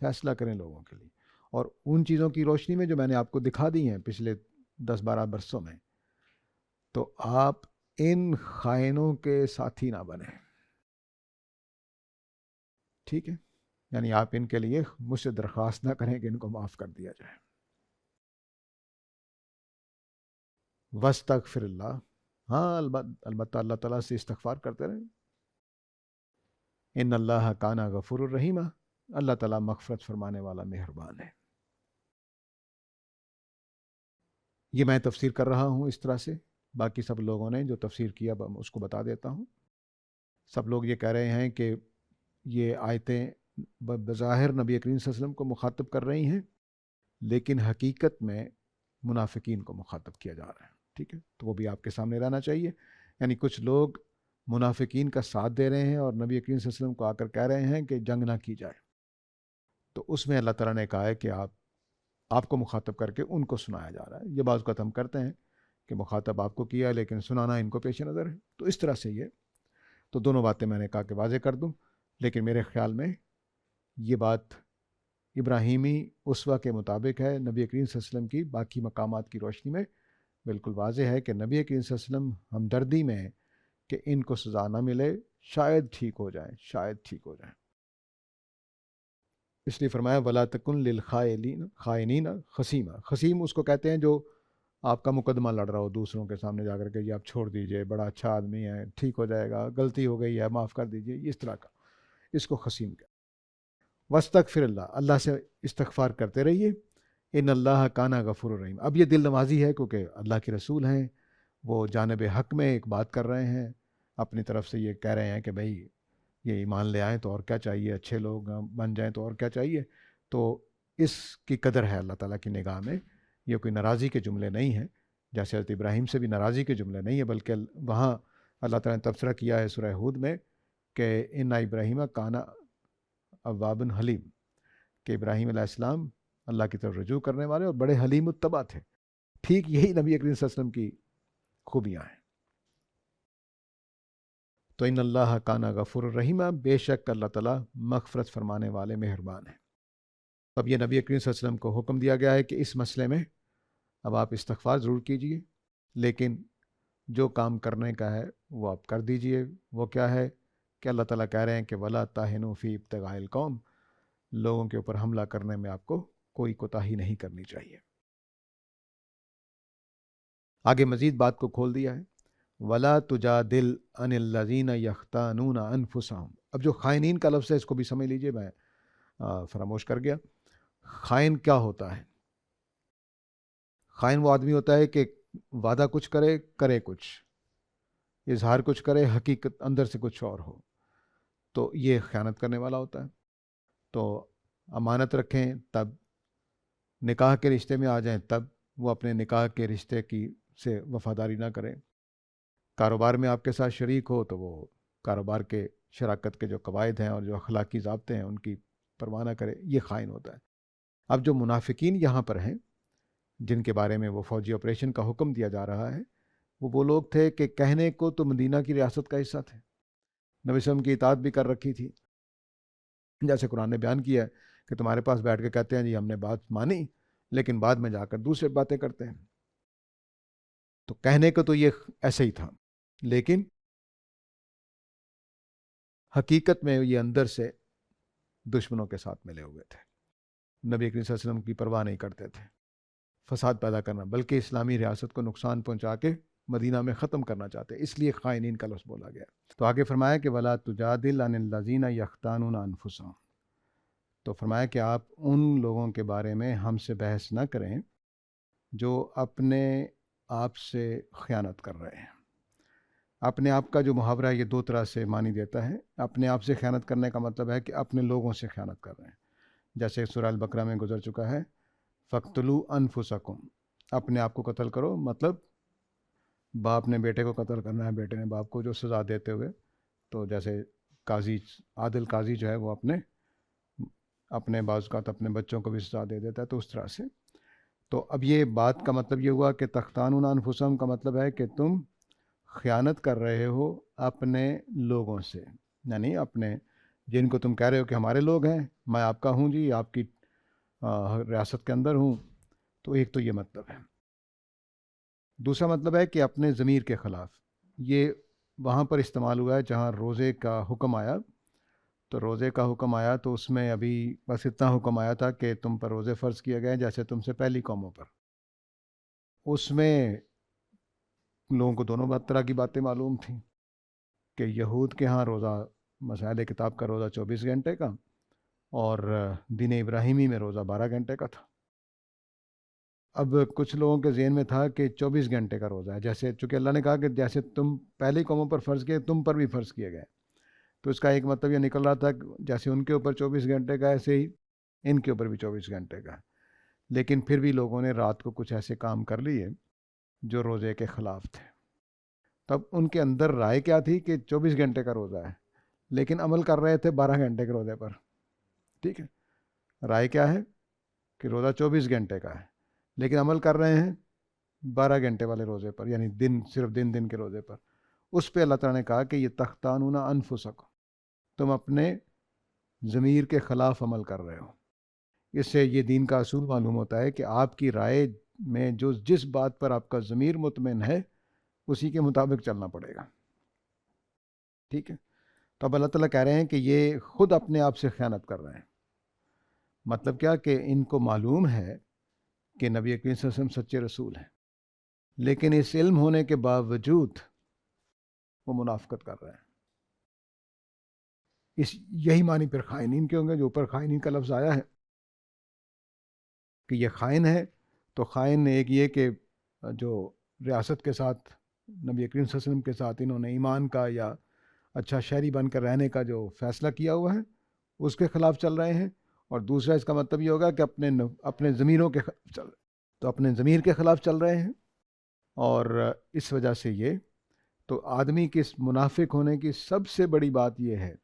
فیصلہ کریں لوگوں کے لیے، اور ان چیزوں کی روشنی میں جو میں نے آپ کو دکھا دی ہیں پچھلے 10-12 برسوں میں، تو آپ ان خائنوں کے ساتھی نہ بنیں، ٹھیک ہے؟ یعنی آپ ان کے لیے مجھ سے درخواست نہ کریں کہ ان کو معاف کر دیا جائے۔ وَاسْتَغْفِرِ اللہ، ہاں البتہ اللہ تعالیٰ سے استغفار کرتے رہیں۔ ان اللہ کان غفور الرحیم، اللہ تعالیٰ مغفرت فرمانے والا مہربان ہے۔ یہ میں تفسیر کر رہا ہوں اس طرح سے، باقی سب لوگوں نے جو تفسیر کیا اس کو بتا دیتا ہوں۔ سب لوگ یہ کہہ رہے ہیں کہ یہ آیتیں بظاہر نبی کریم صلی اللہ علیہ وسلم کو مخاطب کر رہی ہیں، لیکن حقیقت میں منافقین کو مخاطب کیا جا رہا ہے، ٹھیک ہے؟ تو وہ بھی آپ کے سامنے رہنا چاہیے۔ یعنی کچھ لوگ منافقین کا ساتھ دے رہے ہیں اور نبی کریم صلی اللہ علیہ وسلم کو آ کر کہہ رہے ہیں کہ جنگ نہ کی جائے، تو اس میں اللہ تعالیٰ نے کہا ہے کہ آپ کو مخاطب کر کے ان کو سنایا جا رہا ہے۔ یہ بعض اوقات ہم کرتے ہیں کہ مخاطب آپ کو کیا ہے لیکن سنانا ان کو پیش نظر ہے، تو اس طرح سے یہ تو دونوں باتیں میں نے کہا کہ واضح کر دوں، لیکن میرے خیال میں یہ بات ابراہیمی اسوہ کے مطابق ہے، نبی کریم صلی اللہ علیہ وسلم کی باقی مقامات کی روشنی میں بالکل واضح ہے کہ نبی کریم صلی اللہ علیہ وسلم ہمدردی میں ہے کہ ان کو سزا نہ ملے، شاید ٹھیک ہو جائیں، شاید ٹھیک ہو جائیں۔ اس لیے فرمایا ولا تکن للخائنین خصیما، خصیم اس کو کہتے ہیں جو آپ کا مقدمہ لڑ رہا ہو دوسروں کے سامنے جا کر کے، یہ آپ چھوڑ دیجئے، بڑا اچھا آدمی ہے، ٹھیک ہو جائے گا، غلطی ہو گئی ہے، معاف کر دیجئے، اس طرح کا، اس کو خصیم کہتے ہیں۔ واستغفر اللہ، اللہ سے استغفار کرتے رہیے، ان اللہ کان غفور الرحیم۔ اب یہ دل نوازی ہے کیونکہ اللہ کے رسول ہیں، وہ جانب حق میں ایک بات کر رہے ہیں، اپنی طرف سے یہ کہہ رہے ہیں کہ بھائی یہ ایمان لے آئیں تو اور کیا چاہیے، اچھے لوگ بن جائیں تو اور کیا چاہیے، تو اس کی قدر ہے اللہ تعالیٰ کی نگاہ میں۔ یہ کوئی ناراضی کے جملے نہیں ہیں، جیسے حضرت ابراہیم سے بھی ناراضی کے جملے نہیں ہیں، بلکہ وہاں اللہ تعالیٰ نے تبصرہ کیا ہے سورہ ہود میں کہ ان ابراہیم کانا اوابن حلیم، کہ ابراہیم علیہ السلام اللہ کی طرف رجوع کرنے والے اور بڑے حلیم الطبع تھے۔ ٹھیک یہی نبی کریم صلی اللہ علیہ وسلم کی خوبیاں ہیں۔ تو ان اللہ کانا غفور الرحیم، بے شک اللہ تعالیٰ مغفرت فرمانے والے مہربان ہیں۔ اب یہ نبی کریم صلی اللہ علیہ وسلم کو حکم دیا گیا ہے کہ اس مسئلے میں اب آپ استغفار ضرور کیجئے، لیکن جو کام کرنے کا ہے وہ آپ کر دیجئے۔ وہ کیا ہے کہ اللہ تعالیٰ کہہ رہے ہیں کہ ولا تہنوا فی ابتغاء القوم، لوگوں کے اوپر حملہ کرنے میں آپ کو کوئی کوتاہی نہیں کرنی چاہیے۔ آگے مزید بات کو کھول دیا ہے، ولا تجادل عن الذین یختانون انفسہم۔ اب جو خائنین کا لفظ ہے اس کو بھی سمجھ لیجئے، میں فراموش کر گیا۔ خائن کیا ہوتا ہے؟ خائن وہ آدمی ہوتا ہے کہ وعدہ کچھ کرے کچھ، اظہار کچھ کرے، حقیقت اندر سے کچھ اور ہو، تو یہ خیانت کرنے والا ہوتا ہے۔ تو امانت رکھیں تب، نکاح کے رشتے میں آ جائیں تب وہ اپنے نکاح کے رشتے کی سے وفاداری نہ کریں، کاروبار میں آپ کے ساتھ شریک ہو تو وہ کاروبار کے شراکت کے جو قواعد ہیں اور جو اخلاقی ضابطے ہیں ان کی پرواہ نہ کرے، یہ خائن ہوتا ہے۔ اب جو منافقین یہاں پر ہیں جن کے بارے میں وہ فوجی آپریشن کا حکم دیا جا رہا ہے، وہ لوگ تھے کہ کہنے کو تو مدینہ کی ریاست کا حصہ تھے، نبی صلی اللہ علیہ وسلم کی اطاعت بھی کر رکھی تھی، جیسے قرآن نے بیان کیا ہے کہ تمہارے پاس بیٹھ کے کہتے ہیں جی ہم نے بات مانی، لیکن بعد میں جا کر دوسرے باتیں کرتے ہیں۔ تو کہنے کو تو یہ ایسے ہی تھا، لیکن حقیقت میں یہ اندر سے دشمنوں کے ساتھ ملے ہوئے تھے، نبی کریم صلی اللہ علیہ وسلم کی پرواہ نہیں کرتے تھے، فساد پیدا کرنا بلکہ اسلامی ریاست کو نقصان پہنچا کے مدینہ میں ختم کرنا چاہتے، اس لیے خائنین کا لفظ بولا گیا۔ تو آگے فرمایا کہ ولا تجادل عن الذین یختانون انفسہم، تو فرمایا کہ آپ ان لوگوں کے بارے میں ہم سے بحث نہ کریں جو اپنے آپ سے خیانت کر رہے ہیں۔ اپنے آپ کا جو محاورہ ہے یہ دو طرح سے معنی دیتا ہے۔ اپنے آپ سے خیانت کرنے کا مطلب ہے کہ اپنے لوگوں سے خیانت کر رہے ہیں، جیسے سورہ البقرہ میں گزر چکا ہے فقتلوا انفسکم، اپنے آپ کو قتل کرو، مطلب باپ نے بیٹے کو قتل کرنا ہے، بیٹے نے باپ کو جو سزا دیتے ہوئے، تو جیسے قاضی، عادل قاضی جو ہے وہ اپنے بعض اوقات اپنے بچوں کو بھی سزا دے دیتا ہے، تو اس طرح سے. تو اب یہ بات کا مطلب یہ ہوا کہ تختانون انفسکم کا مطلب ہے کہ تم خیانت کر رہے ہو اپنے لوگوں سے، یعنی اپنے جن کو تم کہہ رہے ہو کہ ہمارے لوگ ہیں، میں آپ کا ہوں جی، آپ کی ریاست کے اندر ہوں. تو ایک تو یہ مطلب ہے. دوسرا مطلب ہے کہ اپنے ضمیر کے خلاف. یہ وہاں پر استعمال ہوا ہے جہاں روزے کا حکم آیا. تو روزے کا حکم آیا تو اس میں ابھی بس اتنا حکم آیا تھا کہ تم پر روزے فرض کیے گئے جیسے تم سے پہلی قوموں پر. اس میں لوگوں کو دونوں طرح کی باتیں معلوم تھیں کہ یہود کے ہاں روزہ، مسائل کتاب کا روزہ 24 گھنٹے کا، اور دین ابراہیمی میں روزہ 12 گھنٹے کا تھا. اب کچھ لوگوں کے ذہن میں تھا کہ 24 گھنٹے کا روزہ ہے، جیسے چونکہ اللہ نے کہا کہ جیسے تم پہلی قوموں پر فرض کیے تم پر بھی فرض کیے گئے. تو اس کا ایک مطلب یہ نکل رہا تھا کہ جیسے ان کے اوپر 24 گھنٹے کا ایسے ہی ان کے اوپر بھی 24 گھنٹے کا. لیکن پھر بھی لوگوں نے رات کو کچھ ایسے کام کر لیے جو روزے کے خلاف تھے. تب ان کے اندر رائے کیا تھی کہ 24 گھنٹے کا روزہ ہے، لیکن عمل کر رہے تھے 12 گھنٹے کے روزے پر. ٹھیک ہے، رائے کیا ہے کہ روزہ 24 گھنٹے کا ہے، لیکن عمل کر رہے ہیں 12 گھنٹے والے روزے پر، یعنی صرف دن کے روزے پر. اس پہ اللہ تعالیٰ نے کہا کہ یہ تختانون انفسکم، تم اپنے ضمیر کے خلاف عمل کر رہے ہو. اس سے یہ دین کا اصول معلوم ہوتا ہے کہ آپ کی رائے میں جس بات پر آپ کا ضمیر مطمئن ہے اسی کے مطابق چلنا پڑے گا. ٹھیک ہے. تو اب اللہ تعالیٰ کہہ رہے ہیں کہ یہ خود اپنے آپ سے خیانت کر رہے ہیں. مطلب کیا کہ ان کو معلوم ہے کہ نبی کریم صلی اللہ علیہ وسلم سچے رسول ہیں، لیکن اس علم ہونے کے باوجود وہ منافقت کر رہے ہیں. یہی معنی پھر خائنین کے ہوں گے. جو اوپر خائنین کا لفظ آیا ہے کہ یہ خائن ہے، تو خائن ایک یہ کہ جو ریاست کے ساتھ نبی کریم صلی اللہ علیہ وسلم کے ساتھ انہوں نے ایمان کا یا اچھا شہری بن کر رہنے کا جو فیصلہ کیا ہوا ہے اس کے خلاف چل رہے ہیں. اور دوسرا اس کا مطلب یہ ہوگا کہ اپنے ضمیروں کے خلاف چل رہے ہیں، تو اپنے ضمیر کے خلاف چل رہے ہیں. اور اس وجہ سے یہ تو آدمی کے منافق ہونے کی سب سے بڑی بات یہ ہے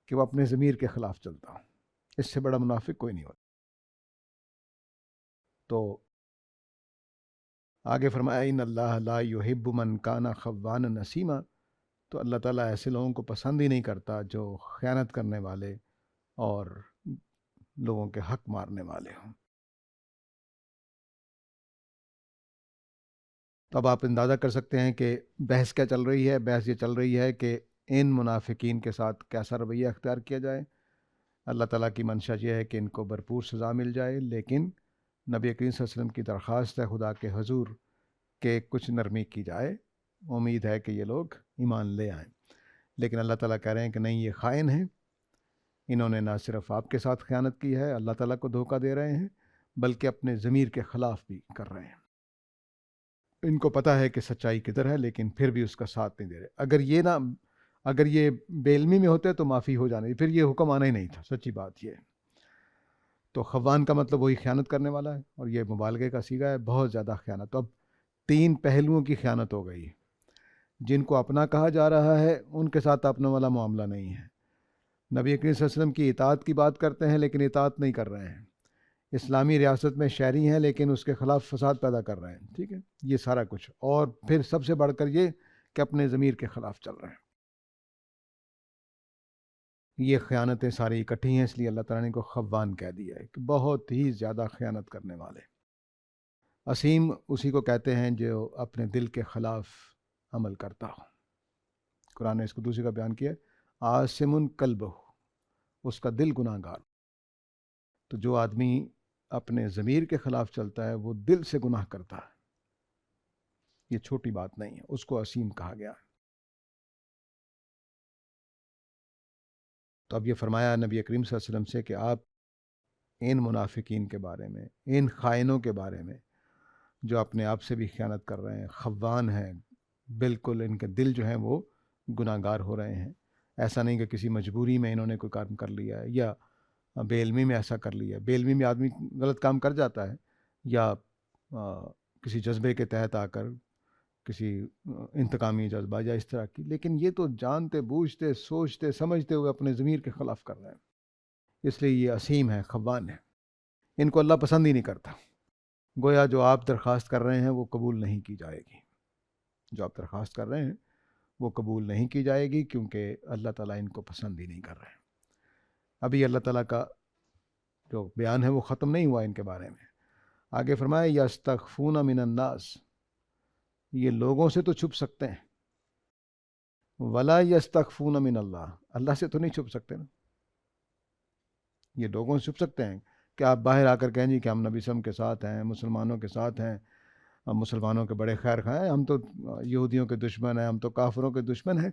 کہ وہ اپنے ضمیر کے خلاف چلتا ہوں. اس سے بڑا منافق کوئی نہیں ہوتا. تو آگے فرمایا ان اللہ لا یحب من کان خوانا نسیما، تو اللہ تعالیٰ ایسے لوگوں کو پسند ہی نہیں کرتا جو خیانت کرنے والے اور لوگوں کے حق مارنے والے ہوں. تو اب آپ اندازہ کر سکتے ہیں کہ بحث کیا چل رہی ہے. بحث یہ چل رہی ہے کہ ان منافقین کے ساتھ کیسا رویہ اختیار کیا جائے. اللہ تعالیٰ کی منشا یہ ہے کہ ان کو بھرپور سزا مل جائے، لیکن نبی کریم صلی اللہ علیہ وسلم کی درخواست ہے خدا کے حضور کہ کچھ نرمی کی جائے. امید ہے کہ یہ لوگ ایمان لے آئیں. لیکن اللہ تعالیٰ کہہ رہے ہیں کہ نہیں، یہ خائن ہیں. انہوں نے نہ صرف آپ کے ساتھ خیانت کی ہے، اللہ تعالیٰ کو دھوکہ دے رہے ہیں، بلکہ اپنے ضمیر کے خلاف بھی کر رہے ہیں. ان کو پتہ ہے کہ سچائی کدھر ہے، لیکن پھر بھی اس کا ساتھ نہیں دے رہے. اگر یہ بے علمی میں ہوتے تو معافی ہو جانے، پھر یہ حکم آنا ہی نہیں تھا. سچی بات یہ ہے. تو خوان کا مطلب وہی خیانت کرنے والا ہے، اور یہ مبالغے کا صیغہ ہے، بہت زیادہ خیانت. تو اب 3 پہلوؤں کی خیانت ہو گئی. جن کو اپنا کہا جا رہا ہے ان کے ساتھ اپنا والا معاملہ نہیں ہے. نبی کریم صلی اللہ علیہ وسلم کی اطاعت کی بات کرتے ہیں لیکن اطاعت نہیں کر رہے ہیں. اسلامی ریاست میں شہری ہیں لیکن اس کے خلاف فساد پیدا کر رہے ہیں. ٹھیک ہے، یہ سارا کچھ. اور پھر سب سے بڑھ کر یہ کہ اپنے ضمیر کے خلاف چل رہے ہیں. یہ خیانتیں ساری اکٹھی ہیں، اس لیے اللہ تعالیٰ نے کو خوان کہہ دیا ہے کہ بہت ہی زیادہ خیانت کرنے والے. اسیم اسی کو کہتے ہیں جو اپنے دل کے خلاف عمل کرتا ہو. قرآن نے اس کو دوسری کا بیان کیا ہے، آسم قلبہ، اس کا دل گناہ گار. تو جو آدمی اپنے ضمیر کے خلاف چلتا ہے وہ دل سے گناہ کرتا ہے. یہ چھوٹی بات نہیں ہے، اس کو اسیم کہا گیا. تو اب یہ فرمایا نبی کریم صلی اللہ علیہ وسلم سے کہ آپ ان منافقین کے بارے میں، ان خائنوں کے بارے میں جو اپنے آپ سے بھی خیانت کر رہے ہیں، خوان ہیں، بالکل ان کے دل جو ہیں وہ گناہ گار ہو رہے ہیں. ایسا نہیں کہ کسی مجبوری میں انہوں نے کوئی کام کر لیا ہے یا بے علمی میں ایسا کر لیا. بے علمی میں آدمی غلط کام کر جاتا ہے، یا کسی جذبے کے تحت آ کر کسی انتقامی جذبہ یا اس طرح کی. لیکن یہ تو جانتے بوجھتے سوچتے سمجھتے ہوئے اپنے ضمیر کے خلاف کر رہے ہیں. اس لیے یہ اسیم ہے، خوان ہے. ان کو اللہ پسند ہی نہیں کرتا. گویا جو آپ درخواست کر رہے ہیں وہ قبول نہیں کی جائے گی. جو آپ درخواست کر رہے ہیں وہ قبول نہیں کی جائے گی، کیونکہ اللہ تعالیٰ ان کو پسند ہی نہیں کر رہے ہیں. ابھی اللہ تعالیٰ کا جو بیان ہے وہ ختم نہیں ہوا ان کے بارے میں. آگے فرمایا یستخفون من الناس، یہ لوگوں سے تو چھپ سکتے ہیں. ولا یستخفون من اللہ، اللہ سے تو نہیں چھپ سکتے نا. یہ لوگوں سے چھپ سکتے ہیں کہ آپ باہر آ کر کہیں جی کہ ہم نبی صلی اللہ علیہ وسلم کے ساتھ ہیں، مسلمانوں کے ساتھ ہیں، ہم مسلمانوں کے بڑے خیر خواہ ہیں، ہم تو یہودیوں کے دشمن ہیں، ہم تو کافروں کے دشمن ہیں.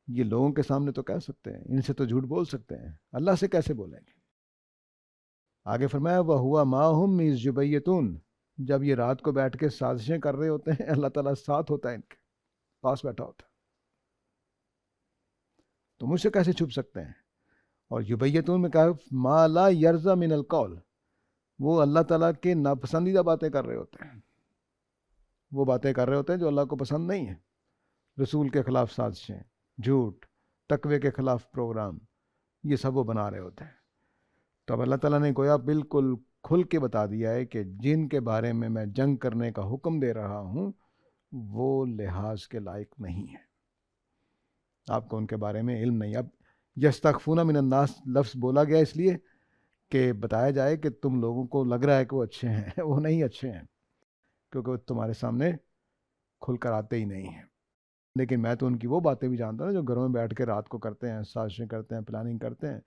یہ لوگوں کے سامنے تو کہہ سکتے ہیں، ان سے تو جھوٹ بول سکتے ہیں. اللہ سے کیسے بولیں گے؟ آگے فرمایا وَهُوَ مَعَهُمْ إِذْ يُبَيِّتُونَ، جب یہ رات کو بیٹھ کے سازشیں کر رہے ہوتے ہیں، اللہ تعالیٰ ساتھ ہوتا ہے، ان کے پاس بیٹھا ہوتا ہے. تو مجھ سے کیسے چھپ سکتے ہیں؟ اور یبیتون میں کہا ما لا یرضى من القول، وہ اللہ تعالیٰ کے ناپسندیدہ باتیں کر رہے ہوتے ہیں. وہ باتیں کر رہے ہوتے ہیں جو اللہ کو پسند نہیں ہیں. رسول کے خلاف سازشیں، جھوٹ، تقوی کے خلاف پروگرام، یہ سب وہ بنا رہے ہوتے ہیں. تو اب اللہ تعالیٰ نے گویا بالکل کھل کے بتا دیا ہے کہ جن کے بارے میں جنگ کرنے کا حکم دے رہا ہوں وہ لحاظ کے لائق نہیں ہے. آپ کو ان کے بارے میں علم نہیں. اب یستخفون من الناس لفظ بولا گیا اس لیے کہ بتایا جائے کہ تم لوگوں کو لگ رہا ہے کہ وہ اچھے ہیں، وہ نہیں اچھے ہیں، کیونکہ وہ تمہارے سامنے کھل کر آتے ہی نہیں ہیں. لیکن میں تو ان کی وہ باتیں بھی جانتا ہوں جو گھروں میں بیٹھ کے رات کو کرتے ہیں، سازشیں کرتے ہیں، پلاننگ کرتے ہیں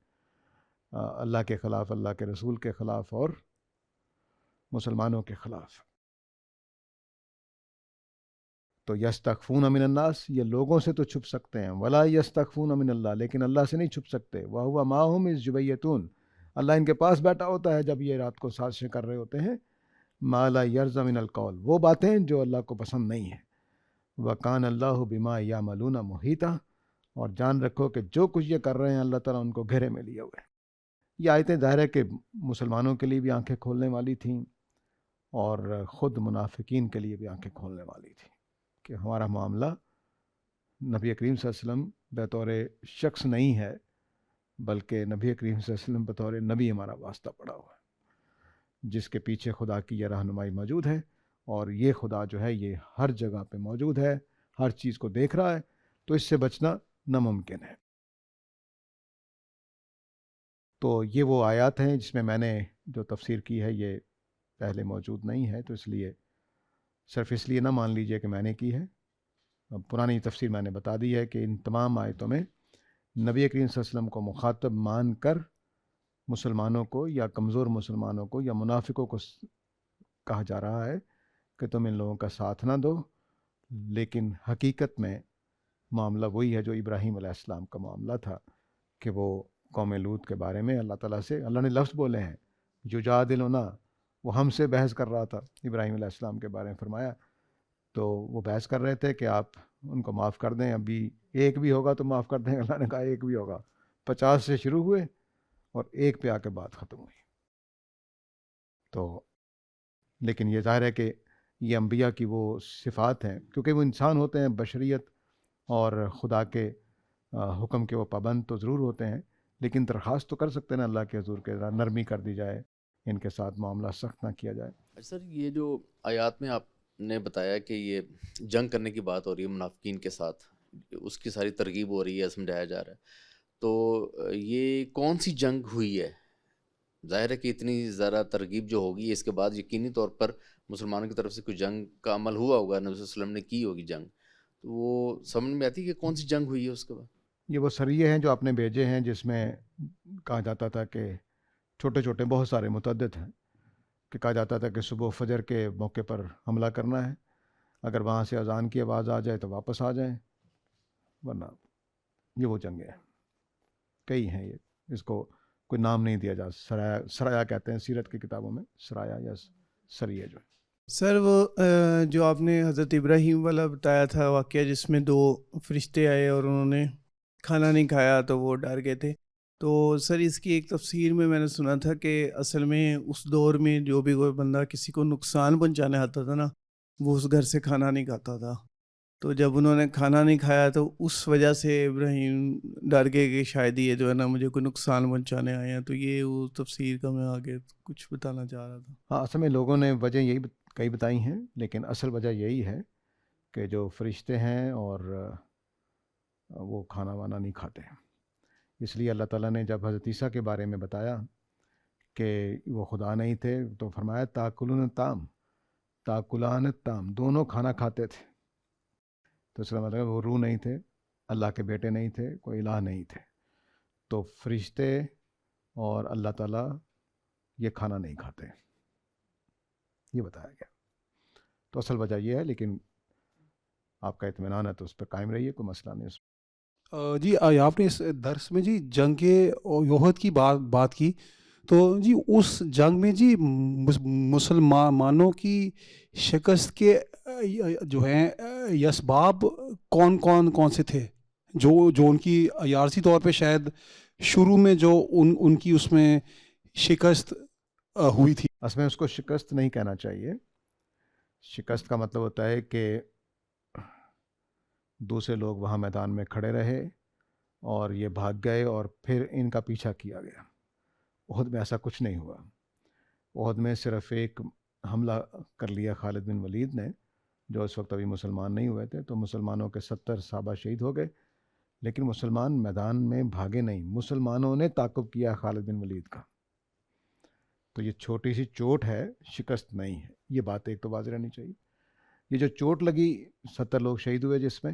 اللہ کے خلاف، اللہ کے رسول کے خلاف اور مسلمانوں کے خلاف. تو یستخفون من الناس، یہ لوگوں سے تو چھپ سکتے ہیں. ولا یستخفون من اللہ، لیکن اللہ سے نہیں چھپ سکتے. وَهُوَ مَعَهُمْ إِذْ يُبَيِّتُونَ، اللہ ان کے پاس بیٹھا ہوتا ہے جب یہ رات کو سازشیں کر رہے ہوتے ہیں. مَا لَا يَرْضَى مِنَ الْقَوْلِ، وہ باتیں جو اللہ کو پسند نہیں ہیں. وَكَانَ اللَّهُ بِمَا يَعْمَلُونَ مُحِيطًا، اور جان رکھو کہ جو کچھ یہ کر رہے ہیں اللہ تعالیٰ ان کو گھیرے میں لیے ہوئے. یہ آیتیں ظاہر ہے کہ مسلمانوں کے لیے بھی آنکھیں کھولنے والی تھیں اور خود منافقین کے لیے بھی آنکھیں کھولنے والی تھیں کہ ہمارا معاملہ نبی کریم صلی اللہ علیہ وسلم بطور شخص نہیں ہے، بلکہ نبی کریم صلی اللہ علیہ وسلم بطور نبی ہمارا واسطہ پڑا ہوا ہے، جس کے پیچھے خدا کی یہ رہنمائی موجود ہے. اور یہ خدا جو ہے یہ ہر جگہ پہ موجود ہے، ہر چیز کو دیکھ رہا ہے، تو اس سے بچنا ناممکن ہے. تو یہ وہ آیات ہیں جس میں نے جو تفسیر کی ہے یہ پہلے موجود نہیں ہے، تو اس لیے صرف اس لیے نہ مان لیجئے کہ میں نے کی ہے. پرانی تفسیر میں نے بتا دی ہے کہ ان تمام آیتوں میں نبی کریم صلی اللہ علیہ وسلم کو مخاطب مان کر مسلمانوں کو یا کمزور مسلمانوں کو یا منافقوں کو کہا جا رہا ہے کہ تم ان لوگوں کا ساتھ نہ دو. لیکن حقیقت میں معاملہ وہی ہے جو ابراہیم علیہ السلام کا معاملہ تھا کہ وہ قوم لوط کے بارے میں اللہ تعالیٰ سے اللہ نے لفظ بولے ہیں یجادلنا، وہ ہم سے بحث کر رہا تھا ابراہیم علیہ السلام کے بارے میں. فرمایا تو وہ بحث کر رہے تھے کہ آپ ان کو معاف کر دیں، ابھی ایک بھی ہوگا تو معاف کر دیں. اللہ نے کہا ایک بھی ہوگا. 50 سے شروع ہوئے اور ایک پہ آ کے بات ختم ہوئی. تو لیکن یہ ظاہر ہے کہ یہ انبیاء کی وہ صفات ہیں، کیونکہ وہ انسان ہوتے ہیں، بشریت اور خدا کے حکم کے وہ پابند تو ضرور ہوتے ہیں، لیکن درخواست تو کر سکتے ہیں نا اللہ کے حضور کے، نرمی کر دی جائے، ان کے ساتھ معاملہ سخت نہ کیا جائے. سر یہ جو آیات میں آپ نے بتایا کہ یہ جنگ کرنے کی بات ہو رہی ہے منافقین کے ساتھ، اس کی ساری ترغیب ہو رہی ہے، سمجھایا جا رہا ہے، تو یہ کون سی جنگ ہوئی ہے؟ ظاہر ہے کہ اتنی زیادہ ترغیب جو ہوگی اس کے بعد یقینی طور پر مسلمانوں کی طرف سے کوئی جنگ کا عمل ہوا ہوگا، نبی صلی اللہ علیہ وسلم نے کی ہوگی جنگ، تو وہ سمجھ میں آتی ہے کہ کون سی جنگ ہوئی ہے اس کے بعد؟ یہ وہ سریے ہیں جو آپ نے بھیجے ہیں جس میں کہا جاتا تھا کہ چھوٹے چھوٹے بہت سارے متعدد ہیں کہ کہا جاتا تھا کہ صبح فجر کے موقع پر حملہ کرنا ہے، اگر وہاں سے اذان کی آواز آ جائے تو واپس آ جائیں، ورنہ یہ وہ جنگیں ہیں. کئی ہیں یہ، اس کو کوئی نام نہیں دیا جا. سرایا کہتے ہیں سیرت کی کتابوں میں، سرایا یا سریے جو ہے. سر وہ جو آپ نے حضرت ابراہیم والا بتایا تھا واقعہ جس میں 2 فرشتے آئے اور انہوں نے کھانا نہیں کھایا تو وہ ڈر گئے تھے، تو سر اس کی ایک تفسیر میں نے سنا تھا کہ اصل میں اس دور میں جو بھی کوئی بندہ کسی کو نقصان پہنچانے آتا تھا نا، وہ اس گھر سے کھانا نہیں کھاتا تھا. تو جب انہوں نے کھانا نہیں کھایا تو اس وجہ سے ابراہیم ڈر گئے کہ شاید یہ جو ہے نا مجھے کوئی نقصان پہنچانے آئے ہیں. تو یہ وہ تفسیر کا میں آگے کچھ بتانا چاہ رہا تھا. ہاں، اصل میں لوگوں نے وجہ یہی کئی بتائی ہیں، لیکن اصل وجہ یہی ہے کہ جو فرشتے ہیں اور وہ کھانا وانا نہیں کھاتے ہیں. اس لیے اللہ تعالیٰ نے جب حضرت عیسیٰ کے بارے میں بتایا کہ وہ خدا نہیں تھے تو فرمایا تاکلون تام، دونوں کھانا کھاتے تھے. تو اس کا مطلب وہ روح نہیں تھے، اللہ کے بیٹے نہیں تھے، کوئی الہ نہیں تھے. تو فرشتے اور اللہ تعالیٰ یہ کھانا نہیں کھاتے، یہ بتایا گیا. تو اصل وجہ یہ ہے، لیکن آپ کا اطمینان ہے تو اس پہ قائم رہیے، کوئی مسئلہ نہیں اس میں. جی آپ نے اس درس میں جی جنگ یوہد کی بات کی، تو جی اس جنگ میں جی مسلمانوں کی شکست کے جو ہیں اسباب کون سے تھے جو ان کی عارضی طور پہ شاید شروع میں جو ان کی اس میں شکست ہوئی تھی؟ اصل میں اس کو شکست نہیں کہنا چاہیے. شکست کا مطلب ہوتا ہے کہ دوسرے لوگ وہاں میدان میں کھڑے رہے اور یہ بھاگ گئے اور پھر ان کا پیچھا کیا گیا. احد میں ایسا کچھ نہیں ہوا. احد میں صرف ایک حملہ کر لیا خالد بن ولید نے، جو اس وقت ابھی مسلمان نہیں ہوئے تھے. تو مسلمانوں کے 70 صحابہ شہید ہو گئے، لیکن مسلمان میدان میں بھاگے نہیں. مسلمانوں نے تعاقب کیا خالد بن ولید کا. تو یہ چھوٹی سی چوٹ ہے، شکست نہیں ہے. یہ بات ایک تو واضح رہنی چاہیے. یہ جو چوٹ لگی 70 لوگ شہید ہوئے جس میں،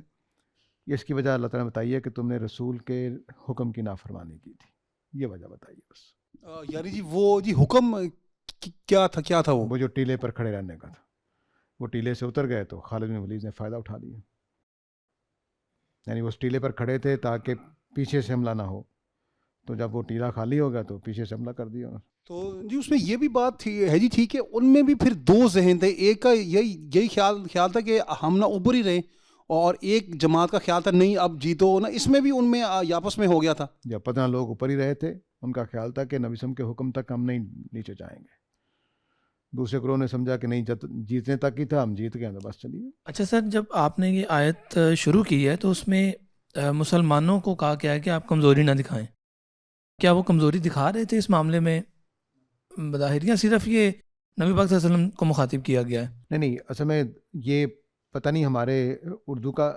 اس کی وجہ اللہ تعالیٰ نے بتائی ہے کہ تم نے رسول کے حکم کی نافرمانی کی تھی. یہ وجہ بتائیے بس. یعنی جی وہ جی حکم کیا تھا وہ جو ٹیلے پر کھڑے رہنے کا تھا، وہ ٹیلے سے اتر گئے تو خالد بن ولید نے فائدہ اٹھا لیا. یعنی وہ اس ٹیلے پر کھڑے تھے تاکہ پیچھے سے حملہ نہ ہو، تو جب وہ ٹیلا خالی ہو گیا تو پیچھے سے حملہ کر دیا. تو جی اس میں یہ بھی بات ہے جی ٹھیک ہے، ان میں بھی پھر دو ذہن تھے. ایک کا یہی خیال تھا کہ ہم نہ اوپر ہی رہیں، اور ایک جماعت کا خیال تھا نہیں اب جیتو نا. اس میں بھی ان میں آپس میں ہو گیا تھا. جب 15 لوگ اوپر ہی رہے تھے، ان کا خیال تھا کہ نبی وسلم کے حکم تک ہم نہیں نیچے جائیں گے. دوسرے گروہ نے سمجھا کہ نہیں، جیتنے تک ہی تھا، ہم جیت گئے تو بس چلیے. اچھا سر، جب آپ نے یہ آیت شروع کی ہے تو اس میں مسلمانوں کو کہا گیا ہے کہ آپ کمزوری نہ دکھائیں. کیا وہ کمزوری دکھا رہے تھے اس معاملے میں بظاہر، یا صرف یہ نبی پاک صلی اللہ علیہ وسلم کو مخاطب کیا گیا ہے؟ نہیں، اصل میں یہ پتہ نہیں ہمارے اردو کا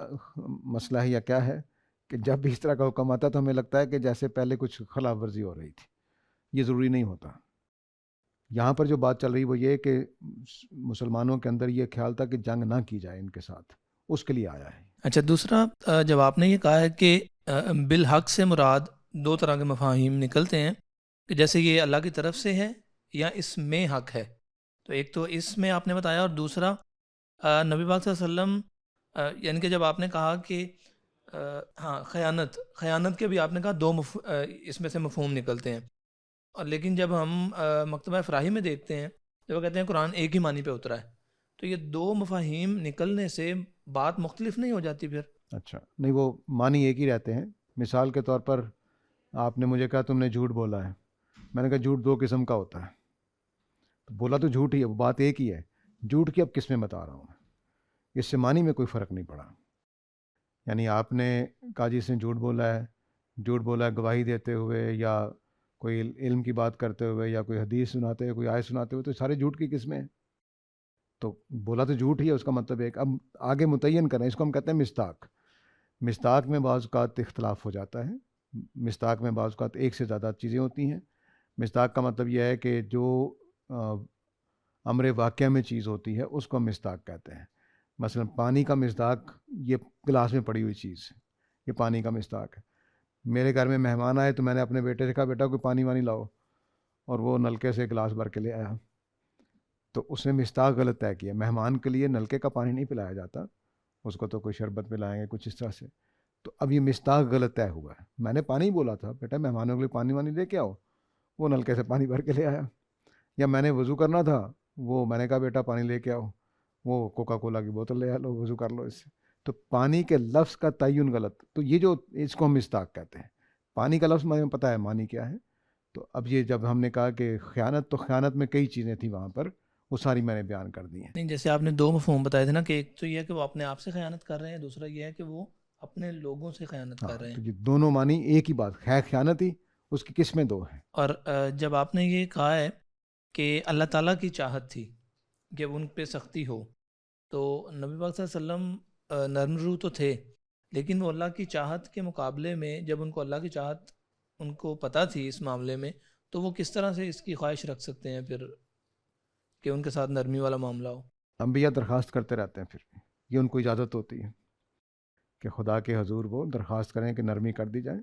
مسئلہ ہے یا کیا ہے، کہ جب بھی اس طرح کا حکم آتا تو ہمیں لگتا ہے کہ جیسے پہلے کچھ خلاف ورزی ہو رہی تھی. یہ ضروری نہیں ہوتا. یہاں پر جو بات چل رہی وہ یہ کہ مسلمانوں کے اندر یہ خیال تھا کہ جنگ نہ کی جائے ان کے ساتھ، اس کے لیے آیا ہے. اچھا، دوسرا جب آپ نے یہ کہا ہے کہ بالحق سے مراد دو طرح کے مفاہیم نکلتے ہیں، کہ جیسے یہ اللہ کی طرف سے ہے یا اس میں حق ہے. تو ایک تو اس میں آپ نے بتایا، اور دوسرا نبی پاک صلی اللہ علیہ وسلم، یعنی کہ جب آپ نے کہا کہ ہاں خیانت کے بھی آپ نے کہا دو اس میں سے مفہوم نکلتے ہیں. اور لیکن جب ہم مکتبہ افراحی میں دیکھتے ہیں، جب وہ کہتے ہیں قرآن ایک ہی معنی پہ اترا ہے، تو یہ دو مفاہیم نکلنے سے بات مختلف نہیں ہو جاتی پھر؟ اچھا نہیں، وہ معنی ایک ہی رہتے ہیں. مثال کے طور پر آپ نے مجھے کہا تم نے جھوٹ بولا ہے، میں نے کہا جھوٹ دو قسم کا ہوتا ہے. تو بولا تو جھوٹ ہی ہے، وہ بات ایک ہی ہے. جھوٹ کی اب قسمیں بتا رہا ہوں میں، اس سے معنی میں کوئی فرق نہیں پڑا. یعنی آپ نے کہا جی اس نے جھوٹ بولا ہے گواہی دیتے ہوئے، یا کوئی علم کی بات کرتے ہوئے، یا کوئی حدیث سناتے ہوئے، کوئی آیت سناتے ہوئے، تو سارے جھوٹ کی قسمیں ہیں. تو بولا تو جھوٹ ہی ہے، اس کا مطلب ایک. اب آگے متعین کریں، اس کو ہم کہتے ہیں مصداق. مصداق میں بعض اوقات اختلاف ہو جاتا ہے. مصداق میں بعض اوقات ایک سے زیادہ چیزیں ہوتی ہیں. مصداق کا مطلب یہ ہے کہ جو امر واقعہ میں چیز ہوتی ہے اس کو ہم مصداق کہتے ہیں. مثلا پانی کا مصداق یہ گلاس میں پڑی ہوئی چیز، یہ پانی کا مصداق ہے. میرے گھر میں مہمان آئے تو میں نے اپنے بیٹے سے کہا بیٹا کوئی پانی وانی لاؤ، اور وہ نلکے سے گلاس بھر کے لے آیا. تو اس نے مصداق غلط طے کیا. مہمان کے لیے نلکے کا پانی نہیں پلایا جاتا، اس کو تو کوئی شربت پلائیں گے کچھ اس طرح سے. تو اب یہ مصداق غلط طے ہوا ہے. میں نے پانی بولا تھا بیٹا مہمانوں کے لیے پانی وانی لے کے آؤ، وہ نلکے سے پانی بھر کے لے آیا. یا میں نے وضو کرنا تھا، وہ میں نے کہا بیٹا پانی لے کے آؤ، وہ کوکا کولا کی بوتل لے آ لو، وضو کر لو اس سے. تو پانی کے لفظ کا تعین غلط. تو یہ جو اس کو ہم مصداق کہتے ہیں. پانی کا لفظ مجھے پتہ ہے معنی کیا ہے. تو اب یہ جب ہم نے کہا کہ خیانت، تو خیانت میں کئی چیزیں تھیں وہاں پر، وہ ساری میں نے بیان کر دی ہیں. نہیں، جیسے آپ نے دو مفہوم بتائے تھے نا، کہ ایک تو یہ ہے کہ وہ اپنے آپ سے خیانت کر رہے ہیں، دوسرا یہ ہے کہ وہ اپنے لوگوں سے خیانت کر رہے تو ہیں. یہ دونوں معنی ایک ہی بات ہے، خیانت ہی، اس کی قسمیں دو ہیں. اور جب آپ نے یہ کہا ہے کہ اللہ تعالیٰ کی چاہت تھی کہ ان پہ سختی ہو، تو نبی پاک صلی اللہ علیہ وسلم نرم رو تو تھے، لیکن وہ اللہ کی چاہت کے مقابلے میں جب ان کو اللہ کی چاہت ان کو پتہ تھی اس معاملے میں، تو وہ کس طرح سے اس کی خواہش رکھ سکتے ہیں پھر کہ ان کے ساتھ نرمی والا معاملہ ہو؟ انبیاء درخواست کرتے رہتے ہیں، پھر یہ ان کو اجازت ہوتی ہے کہ خدا کے حضور وہ درخواست کریں کہ نرمی کر دی جائے.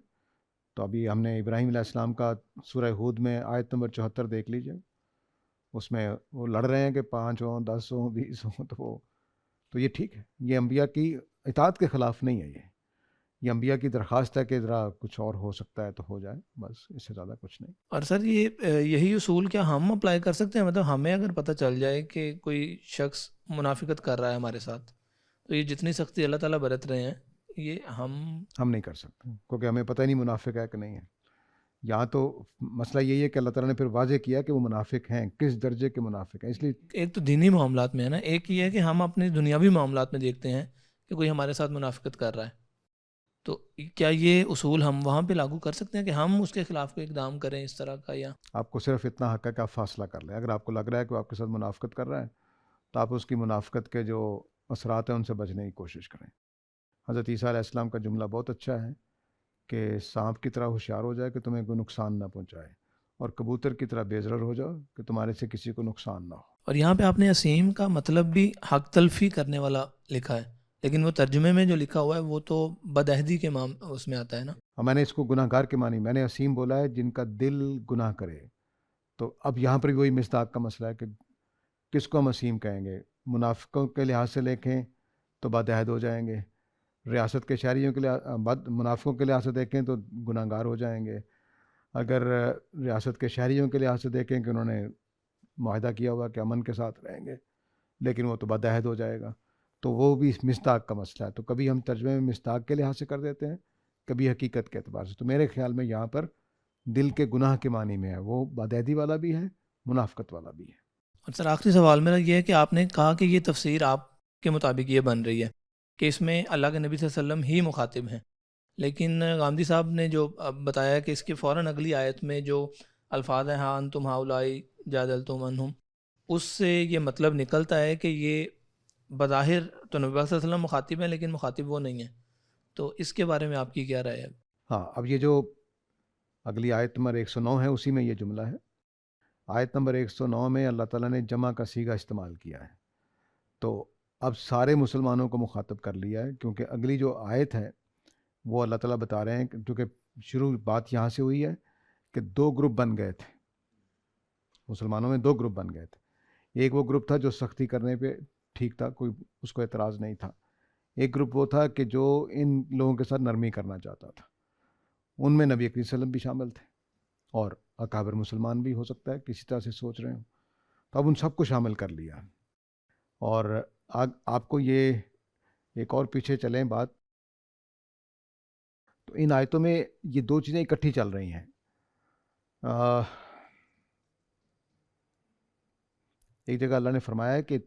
تو ابھی ہم نے ابراہیم علیہ السلام کا سورہ ہود میں آیت نمبر 74 دیکھ لیجئے، اس میں وہ لڑ رہے ہیں کہ 5 ہوں 10 ہوں 20 ہوں، تو یہ ٹھیک ہے، یہ انبیاء کی اطاعت کے خلاف نہیں ہے. یہ انبیاء کی درخواست ہے کہ ذرا کچھ اور ہو سکتا ہے تو ہو جائے، بس اس سے زیادہ کچھ نہیں. اور سر یہی اصول کیا ہم اپلائی کر سکتے ہیں؟ مطلب ہمیں اگر پتہ چل جائے کہ کوئی شخص منافقت کر رہا ہے ہمارے ساتھ، تو یہ جتنی سختی اللہ تعالیٰ برت رہے ہیں یہ ہم نہیں کر سکتے، کیونکہ ہمیں پتہ ہی نہیں منافق ہے کہ نہیں ہے. یہاں تو مسئلہ یہی ہے کہ اللہ تعالیٰ نے پھر واضح کیا کہ وہ منافق ہیں، کس درجے کے منافق ہیں. اس لیے ایک تو دینی معاملات میں ہے نا، ایک یہ ہے کہ ہم اپنے دنیاوی معاملات میں دیکھتے ہیں کہ کوئی ہمارے ساتھ منافقت کر رہا ہے، تو کیا یہ اصول ہم وہاں پہ لاگو کر سکتے ہیں کہ ہم اس کے خلاف کوئی اقدام کریں اس طرح کا؟ یا آپ کو صرف اتنا حق ہے کہ آپ فاصلہ کر لیں. اگر آپ کو لگ رہا ہے کہ وہ آپ کے ساتھ منافقت کر رہا ہے، تو آپ اس کی منافقت کے جو اثرات ہیں ان سے بچنے کی کوشش کریں. حضرت عیسیٰ علیہ السلام کا جملہ بہت اچھا ہے کہ سانپ کی طرح ہوشیار ہو جائے کہ تمہیں کوئی نقصان نہ پہنچائے، اور کبوتر کی طرح بے ضرر ہو جاؤ کہ تمہارے سے کسی کو نقصان نہ ہو. اور یہاں پہ آپ نے اسیم کا مطلب بھی حق تلفی کرنے والا لکھا ہے، لیکن وہ ترجمے میں جو لکھا ہوا ہے وہ تو بدعہدی کے اس میں آتا ہے نا. میں نے اس کو گناہ گار کے معنی، میں نے اسیم بولا ہے جن کا دل گناہ کرے. تو اب یہاں پر بھی وہی مصداق کا مسئلہ ہے کہ کس کو ہم اسیم کہیں گے. منافقوں کے لحاظ سے دیکھیں تو بدعہد ہو جائیں گے، ریاست کے شہریوں کے لحاظ منافقوں کے لحاظ سے دیکھیں تو گناہ گار ہو جائیں گے. اگر ریاست کے شہریوں کے لحاظ سے دیکھیں کہ انہوں نے معاہدہ کیا ہوا کہ امن کے ساتھ رہیں گے، لیکن وہ تو بدعہد ہو جائے گا. تو وہ بھی مصداق کا مسئلہ ہے. تو کبھی ہم ترجمے میں مصداق کے لحاظ سے کر دیتے ہیں، کبھی حقیقت کے اعتبار سے. تو میرے خیال میں یہاں پر دل کے گناہ کے معنی میں ہے، وہ بدعہدی والا بھی ہے، منافقت والا بھی ہے. اور سر آخری سوال میرا یہ ہے کہ آپ نے کہا کہ یہ تفسیر آپ کے مطابق یہ بن رہی ہے کہ اس میں اللہ کے نبی صلی اللہ علیہ وسلم ہی مخاطب ہیں، لیکن غامدی صاحب نے جو بتایا کہ اس کے فوراً اگلی آیت میں جو الفاظ ہیں ہاں انتم ہاؤلائی جادلتم عنہم، اس سے یہ مطلب نکلتا ہے کہ یہ بظاہر تو نبی صلی اللہ علیہ وسلم مخاطب ہیں لیکن مخاطب وہ نہیں ہیں. تو اس کے بارے میں آپ کی کیا رائے ہے؟ ہاں، اب یہ جو اگلی آیت نمبر 109 ہے اسی میں یہ جملہ ہے. آیت نمبر 109 میں اللہ تعالیٰ نے جمع کا صیغہ استعمال کیا ہے. تو اب سارے مسلمانوں کو مخاطب کر لیا ہے، کیونکہ اگلی جو آیت ہے وہ اللہ تعالیٰ بتا رہے ہیں کہ چونکہ شروع بات یہاں سے ہوئی ہے کہ 2 گروپ بن گئے تھے، مسلمانوں میں 2 گروپ بن گئے تھے. ایک وہ گروپ تھا جو سختی کرنے پہ ٹھیک تھا، کوئی اس کو اعتراض نہیں تھا. ایک گروپ وہ تھا کہ جو ان لوگوں کے ساتھ نرمی کرنا چاہتا تھا. ان میں نبی کریم صلی اللہ علیہ وسلم بھی شامل تھے، اور اکابر مسلمان بھی ہو سکتا ہے کسی طرح سے سوچ رہے ہوں. تو اب ان سب کو شامل کر لیا. اور آپ کو یہ ایک اور پیچھے چلیں بات، تو ان آیتوں میں یہ 2 چیزیں اکٹھی چل رہی ہیں. ایک جگہ اللہ نے فرمایا ہے کہ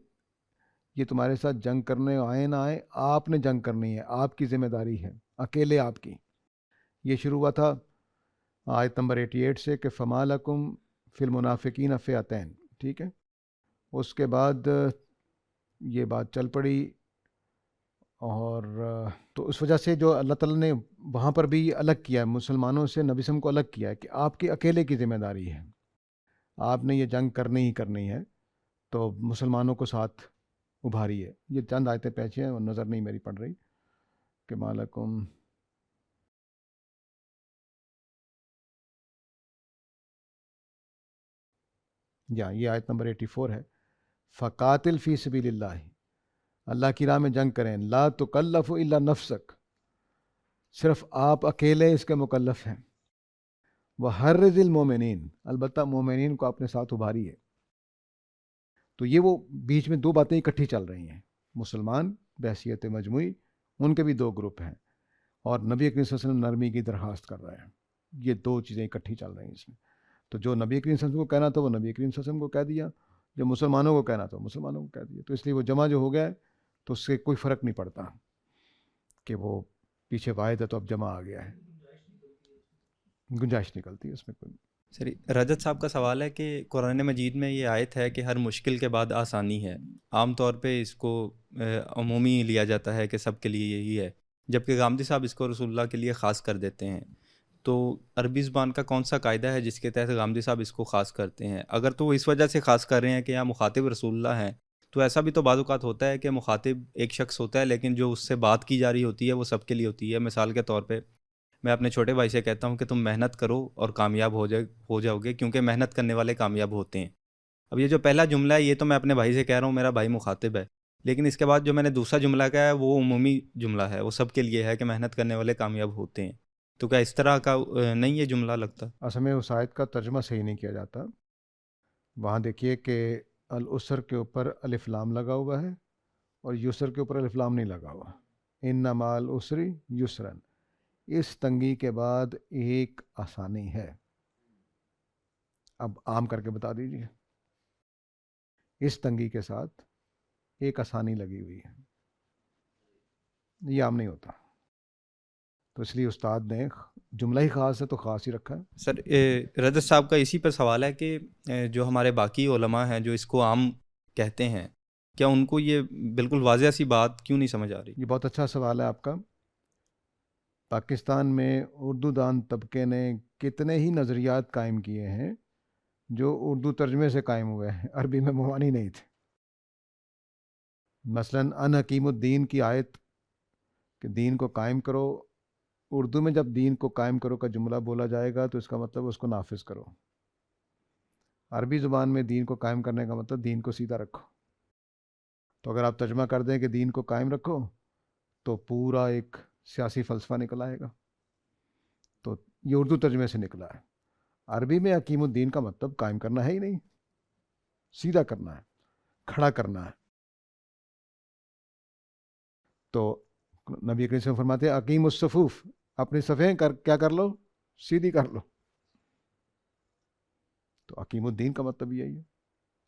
یہ تمہارے ساتھ جنگ کرنے آئے نہ آئے، آپ نے جنگ کرنی ہے، آپ کی ذمہ داری ہے، اکیلے آپ کی. یہ شروع ہوا تھا آیت نمبر 88 سے کہ فما لکم فی المنافقین فئتین، ٹھیک ہے. اس کے بعد یہ بات چل پڑی، اور تو اس وجہ سے جو اللہ تعالیٰ نے وہاں پر بھی الگ کیا ہے، مسلمانوں سے نبی وسلم کو الگ کیا ہے کہ آپ کی اکیلے کی ذمہ داری ہے، آپ نے یہ جنگ کرنی ہی کرنی ہے، تو مسلمانوں کو ساتھ ابھاری ہے. یہ چند آیتیں پیچھے ہیں اور نظر نہیں میری پڑ رہی کہ مالکم، یہ آیت نمبر 84 ہے. فقاتل فی سبیل اللہ، اللہ کی راہ میں جنگ کریں. لا تکلف الا نفسک، صرف آپ اکیلے اس کے مکلف ہیں. وحرض المومنین، البتہ مومنین کو اپنے ساتھ ابھاری ہے. تو یہ وہ بیچ میں 2 باتیں اکٹھی چل رہی ہیں. مسلمان بحیثیت مجموعی، ان کے بھی 2 گروپ ہیں، اور نبی کریم صلی اللہ علیہ وسلم نرمی کی درخواست کر رہے ہیں. یہ دو چیزیں اکٹھی چل رہی ہیں اس میں. تو جو نبی کریم صلی اللہ علیہ وسلم کو کہنا تھا وہ نبی کریم صلی اللہ علیہ وسلم کو کہہ دیا, جو مسلمانوں کو کہنا تھا مسلمانوں کو کہہ دیا. تو اس لیے وہ جمع جو ہو گیا ہے تو اس سے کوئی فرق نہیں پڑتا کہ وہ پیچھے واحد ہے تو اب جمع آ گیا ہے, گنجائش نکلتی ہے اس میں کوئی. سر رجت صاحب کا سوال ہے کہ قرآن مجید میں یہ آیت ہے کہ ہر مشکل کے بعد آسانی ہے. عام طور پہ اس کو عمومی لیا جاتا ہے کہ سب کے لیے یہی ہے, جبکہ غامدی صاحب اس کو رسول اللہ کے لیے خاص کر دیتے ہیں. تو عربی زبان کا کون سا قاعدہ ہے جس کے تحت غامدی صاحب اس کو خاص کرتے ہیں؟ اگر تو وہ اس وجہ سے خاص کر رہے ہیں کہ یہاں مخاطب رسول اللہ ہیں, تو ایسا بھی تو بعض اوقات ہوتا ہے کہ مخاطب ایک شخص ہوتا ہے لیکن جو اس سے بات کی جا رہی ہوتی ہے وہ سب کے لیے ہوتی ہے. مثال کے طور پہ میں اپنے چھوٹے بھائی سے کہتا ہوں کہ تم محنت کرو اور کامیاب ہو جاؤ گے, کیونکہ محنت کرنے والے کامیاب ہوتے ہیں. اب یہ جو پہلا جملہ ہے یہ تو میں اپنے بھائی سے کہہ رہا ہوں, میرا بھائی مخاطب ہے, لیکن اس کے بعد جو میں نے دوسرا جملہ کہا ہے وہ عمومی جملہ ہے, وہ سب کے لیے ہے کہ محنت کرنے والے کامیاب ہوتے ہیں. تو کیا اس طرح کا نہیں یہ جملہ لگتا؟ اصل میں اس آیت کا ترجمہ صحیح نہیں کیا جاتا. وہاں دیکھیے کہ الاسر کے اوپر الف لام لگا ہوا ہے اور یسر کے اوپر الف لام نہیں لگا ہوا. ان مع العسر یسرا, اس تنگی کے بعد ایک آسانی ہے. اب عام کر کے بتا دیجیے, اس تنگی کے ساتھ ایک آسانی لگی ہوئی ہے, یہ عام نہیں ہوتا. تو اس لیے استاد نے جملہ ہی خاص ہے تو خاص ہی رکھا ہے. سر رجت صاحب کا اسی پر سوال ہے کہ جو ہمارے باقی علماء ہیں جو اس کو عام کہتے ہیں, کیا ان کو یہ بالکل واضح سی بات کیوں نہیں سمجھ آ رہی؟ یہ بہت اچھا سوال ہے آپ کا. پاکستان میں اردو دان طبقے نے کتنے ہی نظریات قائم کیے ہیں جو اردو ترجمے سے قائم ہوئے ہیں, عربی میں مبانی نہیں تھے. مثلاً ان حکیم الدین کی آیت کہ دین کو قائم کرو, اردو میں جب دین کو قائم کرو کا جملہ بولا جائے گا تو اس کا مطلب اس کو نافذ کرو. عربی زبان میں دین کو قائم کرنے کا مطلب دین کو سیدھا رکھو. تو اگر آپ ترجمہ کر دیں کہ دین کو قائم رکھو تو پورا ایک سیاسی فلسفہ نکل آئے گا. تو یہ اردو ترجمے سے نکلا ہے. عربی میں حکیم الدین کا مطلب قائم کرنا ہے ہی نہیں, سیدھا کرنا ہے, کھڑا کرنا ہے. تو نبی کریم صلی اللہ علیہ وسلم فرماتے ہیں حکیم الصفوف, اپنی صفیں کیا کر لو, سیدھی کر لو. تو حکیم الدین کا مطلب یہی ہے,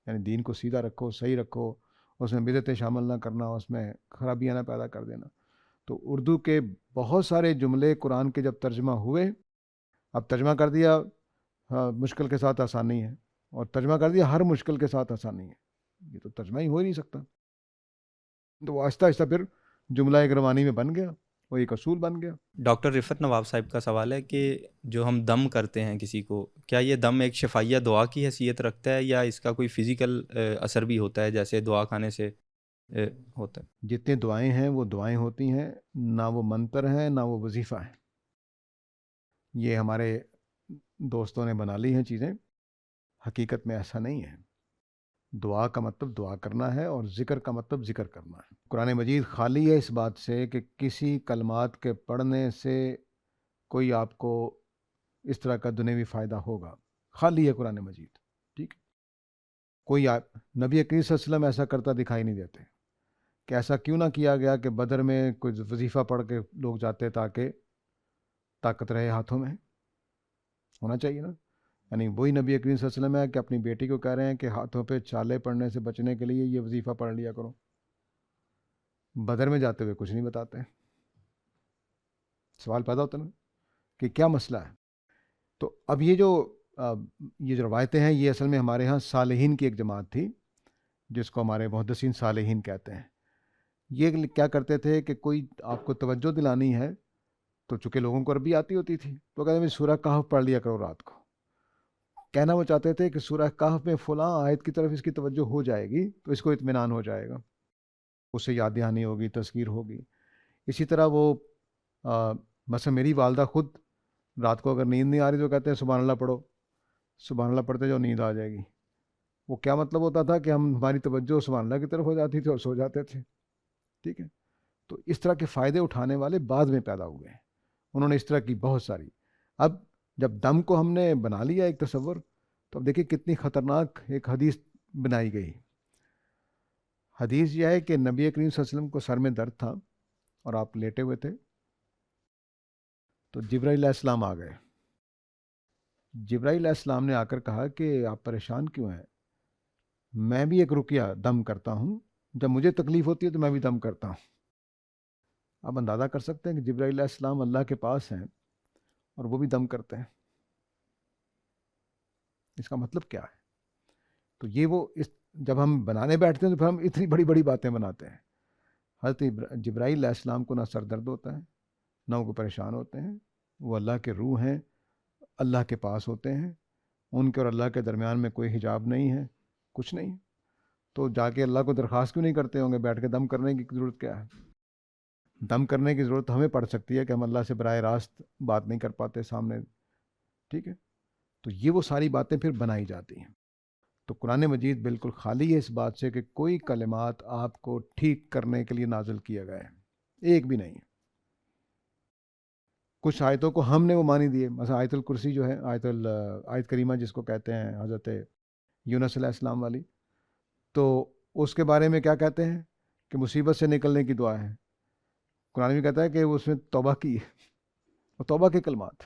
یعنی دین کو سیدھا رکھو, صحیح رکھو, اس میں بدعتیں شامل نہ کرنا, اس میں خرابیاں نہ پیدا کر دینا. تو اردو کے بہت سارے جملے قرآن کے جب ترجمہ ہوئے, اب ترجمہ کر دیا مشکل کے ساتھ آسانی ہے, اور ترجمہ کر دیا ہر مشکل کے ساتھ آسانی ہے, یہ تو ترجمہ ہی ہو ہی نہیں سکتا. تو وہ آہستہ آہستہ پھر جملہ ایک روانی میں بن گیا, وہ ایک اصول بن گیا. ڈاکٹر رفعت نواب صاحب کا سوال ہے کہ جو ہم دم کرتے ہیں کسی کو, کیا یہ دم ایک شفائیہ دعا کی حیثیت رکھتا ہے یا اس کا کوئی فزیکل اثر بھی ہوتا ہے جیسے دعا کھانے سے ہوتا ہے؟ جتنے دعائیں ہیں وہ دعائیں ہوتی ہیں, نہ وہ منتر ہیں نہ وہ وظیفہ ہیں. یہ ہمارے دوستوں نے بنا لی ہیں چیزیں, حقیقت میں ایسا نہیں ہے. دعا کا مطلب دعا کرنا ہے اور ذکر کا مطلب ذکر کرنا ہے. قرآن مجید خالی ہے اس بات سے کہ کسی کلمات کے پڑھنے سے کوئی آپ کو اس طرح کا دنیوی فائدہ ہوگا, خالی ہے قرآن مجید. ٹھیک ہے, کوئی نبی کریم صلی اللہ علیہ وسلم ایسا کرتا دکھائی نہیں دیتے. کہ ایسا کیوں نہ کیا گیا کہ بدر میں کوئی وظیفہ پڑھ کے لوگ جاتے تاکہ طاقت رہے ہاتھوں میں, ہونا چاہیے نا. یعنی وہی نبی کریم صلی اللہ علیہ وسلم ہے کہ اپنی بیٹی کو کہہ رہے ہیں کہ ہاتھوں پہ چھالے پڑنے سے بچنے کے لیے یہ وظیفہ پڑھ لیا کرو. بدر میں جاتے ہوئے کچھ نہیں بتاتے. سوال پیدا ہوتا نا کہ کیا مسئلہ ہے. تو اب یہ جو روایتیں ہیں یہ اصل میں ہمارے ہاں صالحین کی ایک جماعت تھی جس کو ہمارے محدثین صالحین کہتے ہیں. یہ کیا کرتے تھے کہ کوئی آپ کو توجہ دلانی ہے, تو چونکہ لوگوں کو عربی آتی ہوتی تھی تو کہتے ہیں سورہ کہف پڑھ لیا کرو رات کو. کہنا وہ چاہتے تھے کہ سورہ کہف میں فلاں آیت کی طرف اس کی توجہ ہو جائے گی تو اس کو اطمینان ہو جائے گا, اس سے یاد دہانی ہوگی, تذکیر ہوگی. اسی طرح وہ مثلا میری والدہ خود رات کو اگر نیند نہیں آ رہی تو کہتے ہیں سبحان اللہ پڑھو, سبحان اللہ پڑھتے جو نیند آ جائے گی. وہ کیا مطلب ہوتا تھا کہ ہماری توجہ سبحان اللہ کی طرف ہو جاتی تھی اور سو جاتے تھے. ٹھیک ہے, تو اس طرح کے فائدے اٹھانے والے بعد میں پیدا ہوئے ہیں, انہوں نے اس طرح کی بہت ساری. اب جب دم کو ہم نے بنا لیا ایک تصور, تو اب دیکھیں کتنی خطرناک ایک حدیث بنائی گئی. حدیث یہ ہے کہ نبی کریم صلی اللہ علیہ وسلم کو سر میں درد تھا اور آپ لیٹے ہوئے تھے, تو جبرائیل علیہ السلام آ گئے جبرائیل علیہ السلام نے آ کر کہا کہ آپ پریشان کیوں ہیں، میں بھی ایک رقیہ دم کرتا ہوں، جب مجھے تکلیف ہوتی ہے تو میں بھی دم کرتا ہوں۔ آپ اندازہ کر سکتے ہیں کہ جبرائیل علیہ السلام اللہ کے پاس ہیں اور وہ بھی دم کرتے ہیں، اس کا مطلب کیا ہے؟ تو یہ وہ جب ہم بنانے بیٹھتے ہیں تو پھر ہم اتنی بڑی بڑی باتیں بناتے ہیں۔ حضرت جبرائیل علیہ السلام کو نہ سر درد ہوتا ہے، نہ وہ پریشان ہوتے ہیں، وہ اللہ کے روح ہیں، اللہ کے پاس ہوتے ہیں، ان کے اور اللہ کے درمیان میں کوئی حجاب نہیں ہے، کچھ نہیں۔ تو جا کے اللہ کو درخواست کیوں نہیں کرتے ہوں گے بیٹھ کے؟ دم کرنے کی ضرورت کیا ہے؟ دم کرنے کی ضرورت ہمیں پڑ سکتی ہے کہ ہم اللہ سے براہ راست بات نہیں کر پاتے سامنے، ٹھیک ہے؟ تو یہ وہ ساری باتیں پھر بنائی جاتی ہیں۔ تو قرآن مجید بالکل خالی ہے اس بات سے کہ کوئی کلمات آپ کو ٹھیک کرنے کے لیے نازل کیے گئے ہیں، ایک بھی نہیں ہے۔ کچھ آیتوں کو ہم نے وہ معنی دیے، مثلا آیت الکرسی جو ہے، آیت کریمہ جس کو کہتے ہیں حضرت یونس علیہ السلام والی، تو اس کے بارے میں کیا کہتے ہیں کہ مصیبت سے نکلنے کی دعا ہے۔ قرآن بھی کہتا ہے کہ اس میں توبہ کی ہے، اور توبہ کے کلمات،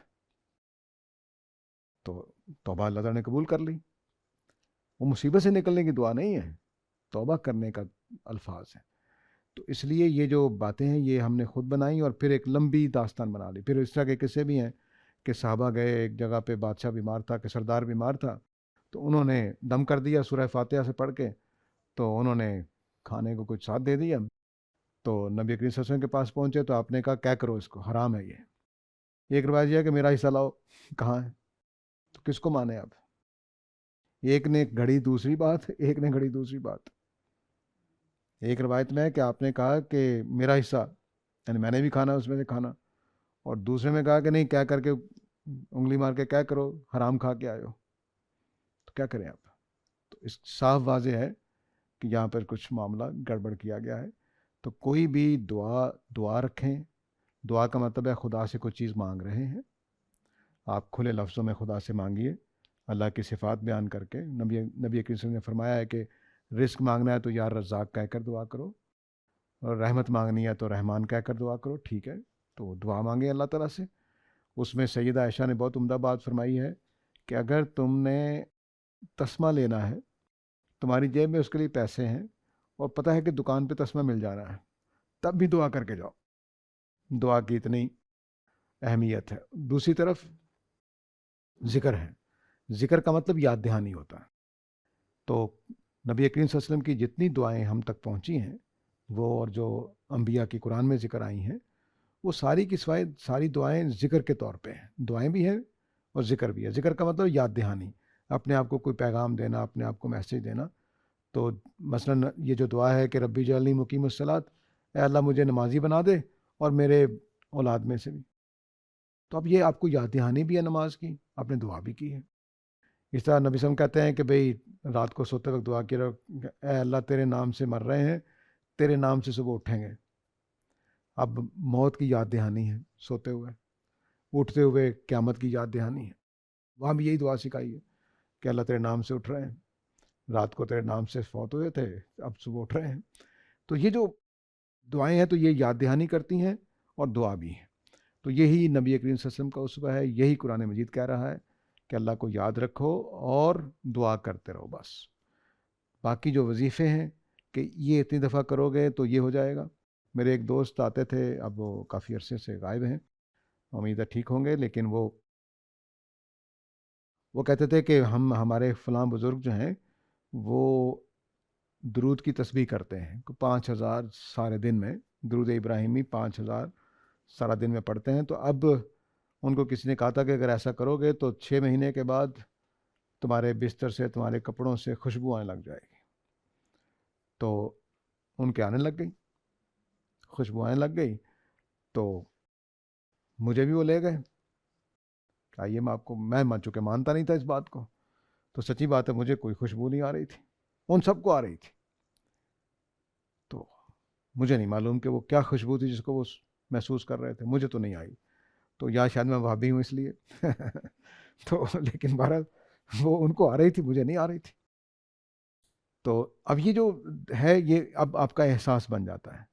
تو توبہ اللہ تعالیٰ نے قبول کر لی، وہ مصیبت سے نکلنے کی دعا نہیں ہے، توبہ کرنے کا الفاظ ہے۔ تو اس لیے یہ جو باتیں ہیں یہ ہم نے خود بنائی اور پھر ایک لمبی داستان بنا لی۔ پھر اس طرح کے قصے بھی ہیں کہ صحابہ گئے ایک جگہ پہ، بادشاہ بیمار تھا کہ سردار بیمار تھا، تو انہوں نے دم کر دیا سورہ فاتحہ سے پڑھ کے، تو انہوں نے کھانے کو کچھ ساتھ دے دیا، تو نبی کریم صلی اللہ علیہ وسلم کے پاس پہنچے تو آپ نے کہا کیا کرو اس کو، حرام ہے یہ۔ ایک روایت یہ ہے کہ میرا حصہ لاؤ، کہاں ہے؟ تو کس کو مانے آپ؟ ایک نے گھڑی دوسری بات، ایک نے گھڑی دوسری بات۔ ایک روایت میں ہے کہ آپ نے کہا کہ میرا حصہ، یعنی میں نے بھی کھانا اس میں سے کھانا، اور دوسرے میں کہا کہ نہیں، کیا کر کے انگلی مار کے کیا کرو، حرام کھا کے آئے ہو، تو کیا کریں آپ؟ تو اس صاف واضح ہے کہ یہاں پر کچھ معاملہ گڑبڑ کیا گیا ہے۔ تو کوئی بھی دعا رکھیں، دعا کا مطلب ہے خدا سے کوئی چیز مانگ رہے ہیں، آپ کھلے لفظوں میں خدا سے مانگیے، اللہ کی صفات بیان کر کے۔ نبی کریم صلی اللہ علیہ وسلم نے فرمایا ہے کہ رزق مانگنا ہے تو یا رزاق کہہ کر دعا کرو، اور رحمت مانگنی ہے تو رحمان کہہ کر دعا کرو، ٹھیک ہے؟ تو دعا مانگیں اللہ تعالیٰ سے۔ اس میں سیدہ عائشہ نے بہت عمدہ بات فرمائی ہے کہ اگر تم نے تسمہ لینا ہے، تمہاری جیب میں اس کے لیے پیسے ہیں، اور پتہ ہے کہ دکان پہ تسمہ مل جا رہا ہے، تب بھی دعا کر کے جاؤ۔ دعا کی اتنی اہمیت ہے۔ دوسری طرف ذکر ہے، ذکر کا مطلب یاد دہانی ہوتا ہے۔ تو نبی کریم صلی اللہ علیہ وسلم کی جتنی دعائیں ہم تک پہنچی ہیں، وہ اور جو انبیاء کی قرآن میں ذکر آئی ہیں، وہ ساری کی ساری دعائیں ذکر کے طور پہ ہیں۔ دعائیں بھی ہیں اور ذکر بھی ہے۔ ذکر کا مطلب یاد دہانی، اپنے آپ کو کوئی پیغام دینا، اپنے آپ کو میسیج دینا۔ تو مثلا یہ جو دعا ہے کہ ربی جعلنی مقیم الصلاۃ، اے اللہ مجھے نمازی بنا دے اور میرے اولاد میں سے بھی، تو اب یہ آپ کو یاد دہانی بھی ہے نماز کی، آپ نے دعا بھی کی ہے۔ اس طرح نبی صلی اللہ علیہ وسلم کہتے ہیں کہ بھئی رات کو سوتے وقت دعا کی رہو، اے اللہ تیرے نام سے مر رہے ہیں، تیرے نام سے صبح اٹھیں گے۔ اب موت کی یاد دہانی ہے سوتے ہوئے، اٹھتے ہوئے قیامت کی یاد دہانی ہے۔ وہاں بھی یہی دعا سکھائی ہے کہ اللہ تیرے نام سے اٹھ رہے ہیں، رات کو تیرے نام سے فوت ہوئے تھے، اب صبح اٹھ رہے ہیں۔ تو یہ جو دعائیں ہیں تو یہ یاد دہانی کرتی ہیں اور دعا بھی ہیں۔ تو یہی نبی کریم صلی اللہ علیہ وسلم کا اسوہ ہے، یہی قرآن مجید کہہ رہا ہے کہ اللہ کو یاد رکھو اور دعا کرتے رہو بس۔ باقی جو وظیفے ہیں کہ یہ اتنی دفعہ کرو گے تو یہ ہو جائے گا۔ میرے ایک دوست آتے تھے، اب وہ کافی عرصے سے غائب ہیں، امید ہے ٹھیک ہوں گے، لیکن وہ کہتے تھے کہ ہمارے فلاں بزرگ جو ہیں وہ درود کی تسبیح کرتے ہیں، 5000 سارے دن میں، درود ابراہیمی 5000 سارا دن میں پڑھتے ہیں۔ تو اب ان کو کسی نے کہا تھا کہ اگر ایسا کرو گے تو 6 مہینے کے بعد تمہارے بستر سے، تمہارے کپڑوں سے خوشبو آنے لگ جائے گی۔ تو ان کے آنے لگ گئی، خوشبو آنے لگ گئی، تو مجھے بھی وہ لے گئے۔ آئیے میں چونکہ مانتا نہیں تھا اس بات کو، تو سچی بات ہے مجھے کوئی خوشبو نہیں آ رہی تھی، ان سب کو آ رہی تھی۔ تو مجھے نہیں معلوم کہ وہ کیا خوشبو تھی جس کو وہ محسوس کر رہے تھے، مجھے تو نہیں آئی۔ تو یا شاید میں وہابی ہوں اس لیے تو لیکن بہرحال وہ ان کو آ رہی تھی، مجھے نہیں آ رہی تھی۔ تو اب یہ جو ہے یہ اب آپ کا احساس بن جاتا ہے،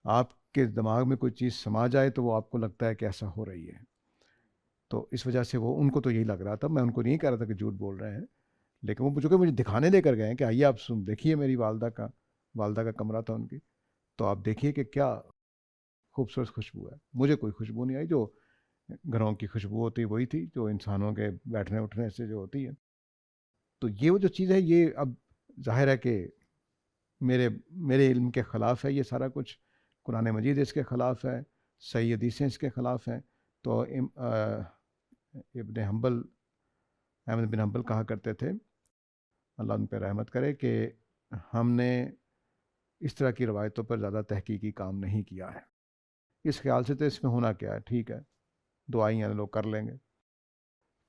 آپ کے دماغ میں کوئی چیز سما جائے تو وہ آپ کو لگتا ہے کہ ایسا ہو رہی ہے۔ تو اس وجہ سے وہ ان کو تو یہی لگ رہا تھا. میں ان کو نہیں کہہ رہا تھا کہ جھوٹ بول رہے ہیں, لیکن وہ چونکہ مجھے دکھانے لے کر گئے ہیں کہ آئیے آپ دیکھیے میری والدہ کا کمرہ تھا ان کی, تو آپ دیکھیے کہ کیا خوبصورت خوشبو ہے. مجھے کوئی خوشبو نہیں آئی. جو گھروں کی خوشبو ہوتی وہی تھی جو انسانوں کے بیٹھنے اٹھنے سے جو ہوتی ہے. تو یہ وہ جو چیز ہے, یہ اب ظاہر ہے کہ میرے علم کے خلاف ہے یہ سارا کچھ. قرآن مجید اس کے خلاف ہے, صحیح حدیثیں اس کے خلاف ہیں. تو ابن حنبل, احمد بن حنبل کہا کرتے تھے, اللہ ان پہ رحمت کرے, کہ ہم نے اس طرح کی روایتوں پر زیادہ تحقیقی کام نہیں کیا ہے. اس خیال سے تو اس میں ہونا کیا ہے, ٹھیک ہے دعائیں لوگ کر لیں گے.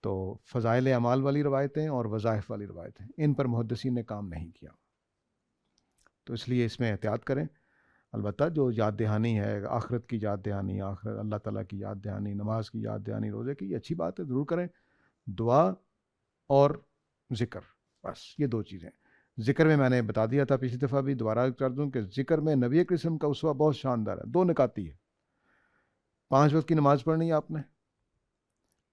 تو فضائل اعمال والی روایتیں اور وظائف والی روایتیں, ان پر محدثین نے کام نہیں کیا. تو اس لیے اس میں احتیاط کریں. البتہ جو یاد دہانی ہے, آخرت کی یاد دہانی, آخرت اللہ تعالیٰ کی یاد دہانی, نماز کی یاد دہانی, روزے کی, یہ اچھی بات ہے, ضرور کریں. دعا اور ذکر, بس یہ دو چیزیں. ذکر میں نے بتا دیا تھا پچھلی دفعہ بھی, دوبارہ کر دوں کہ ذکر میں نبی کریم صلی اللہ علیہ وسلم کا اسوہ بہت شاندار ہے. 2 نکاتی ہے. 5 وقت کی نماز پڑھنی ہے آپ نے,